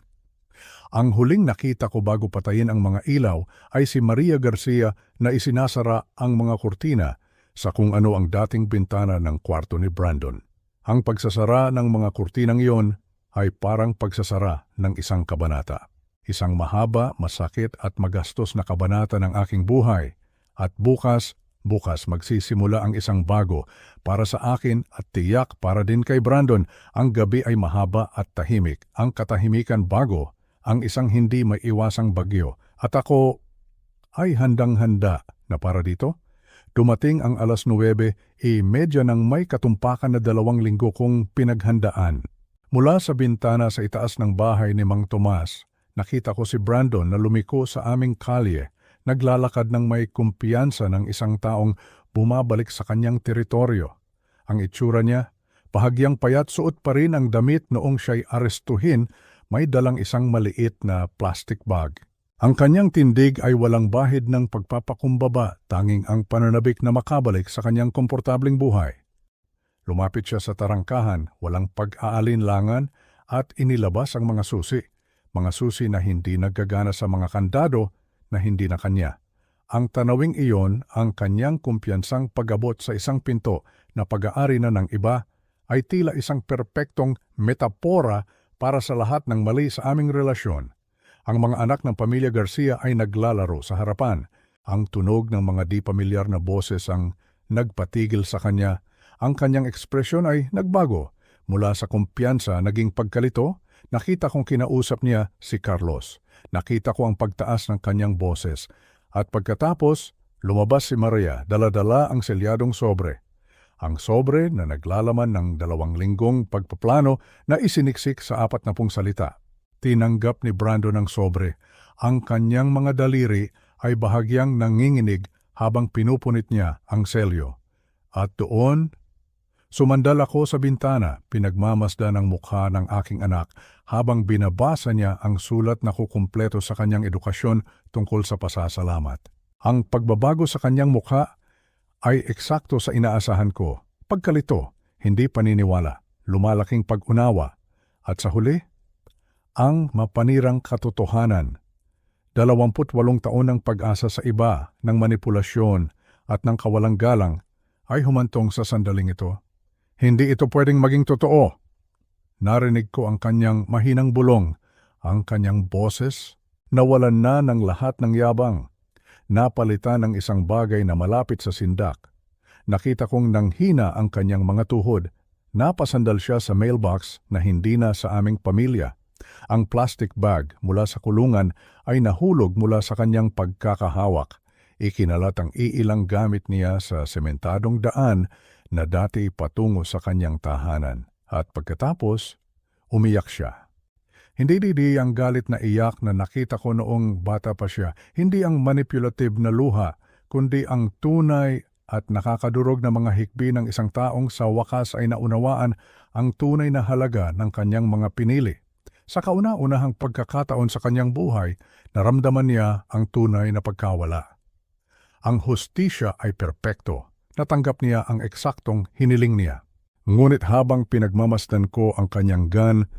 Ang huling nakita ko bago patayin ang mga ilaw ay si Maria Garcia na isinasara ang mga kurtina sa kung ano ang dating bintana ng kwarto ni Brandon. Ang pagsasara ng mga kurtinang iyon ay parang pagsasara ng isang kabanata. Isang mahaba, masakit at magastos na kabanata ng aking buhay. At bukas magsisimula ang isang bago para sa akin at tiyak para din kay Brandon. Ang gabi ay mahaba at tahimik. Ang katahimikan bago, ang isang hindi maiiwasang bagyo. At ako ay handang-handa na para dito. Dumating ang 9:30, medya nang may katumpakan na 2 linggo kong pinaghandaan. Mula sa bintana sa itaas ng bahay ni Mang Tomas, nakita ko si Brandon na lumiko sa aming kalye, naglalakad ng may kumpiyansa ng isang taong bumabalik sa kanyang teritoryo. Ang itsura niya, bahagyang payat, suot pa rin ang damit noong siya'y arestuhin, may dalang isang maliit na plastic bag. Ang kanyang tindig ay walang bahid ng pagpapakumbaba, tanging ang pananabik na makabalik sa kanyang komportabling buhay. Lumapit siya sa tarangkahan, walang pag-aalinlangan at inilabas ang mga susi na hindi naggagana sa mga kandado na hindi na kanya. Ang tanawing iyon, ang kanyang kumpiyansang pag-abot sa isang pinto na pag-aari na ng iba, ay tila isang perpektong metapora para sa lahat ng mali sa aming relasyon. Ang mga anak ng pamilya Garcia ay naglalaro sa harapan. Ang tunog ng mga di pamilyar na boses ang nagpatigil sa kanya. Ang kanyang ekspresyon ay nagbago. Mula sa kumpiyansa naging pagkalito, nakita kong kinausap niya si Carlos. Nakita ko ang pagtaas ng kanyang boses. At pagkatapos, lumabas si Maria, dala-dala ang selyadong sobre. Ang sobre na naglalaman ng 2 linggong pagpaplano na isiniksik sa 40 salita. Tinanggap ni Brandon ang sobre. Ang kanyang mga daliri ay bahagyang nanginginig habang pinupunit niya ang selyo. At doon, sumandal ako sa bintana, pinagmamasdan ang mukha ng aking anak habang binabasa niya ang sulat na kukumpleto sa kanyang edukasyon tungkol sa pasasalamat. Ang pagbabago sa kanyang mukha ay eksakto sa inaasahan ko. Pagkalito, hindi paniniwala, lumalaking pag-unawa, at sa huli, ang mapanirang katotohanan. 28 taon ng pag-asa sa iba, ng manipulasyon at ng kawalang galang ay humantong sa sandaling ito. Hindi ito pwedeng maging totoo. Narinig ko ang kanyang mahinang bulong, ang kanyang boses, nawalan na ng lahat ng yabang. Napalitan ng isang bagay na malapit sa sindak. Nakita kong nanghina ang kanyang mga tuhod. Napasandal siya sa mailbox na hindi na sa aming pamilya. Ang plastic bag mula sa kulungan ay nahulog mula sa kanyang pagkakahawak. Ikinalat ang iilang gamit niya sa sementadong daan na dati patungo sa kanyang tahanan. At pagkatapos, umiyak siya. Hindi ang galit na iyak na nakita ko noong bata pa siya, hindi ang manipulative na luha, kundi ang tunay at nakakadurog na mga hikbi ng isang taong sa wakas ay naunawaan ang tunay na halaga ng kanyang mga pinili. Sa kauna-unahang pagkakataon sa kanyang buhay, naramdaman niya ang tunay na pagkawala. Ang hustisya ay perpekto. Natanggap niya ang eksaktong hiniling niya. Ngunit habang pinagmamasdan ko ang kanyang gun,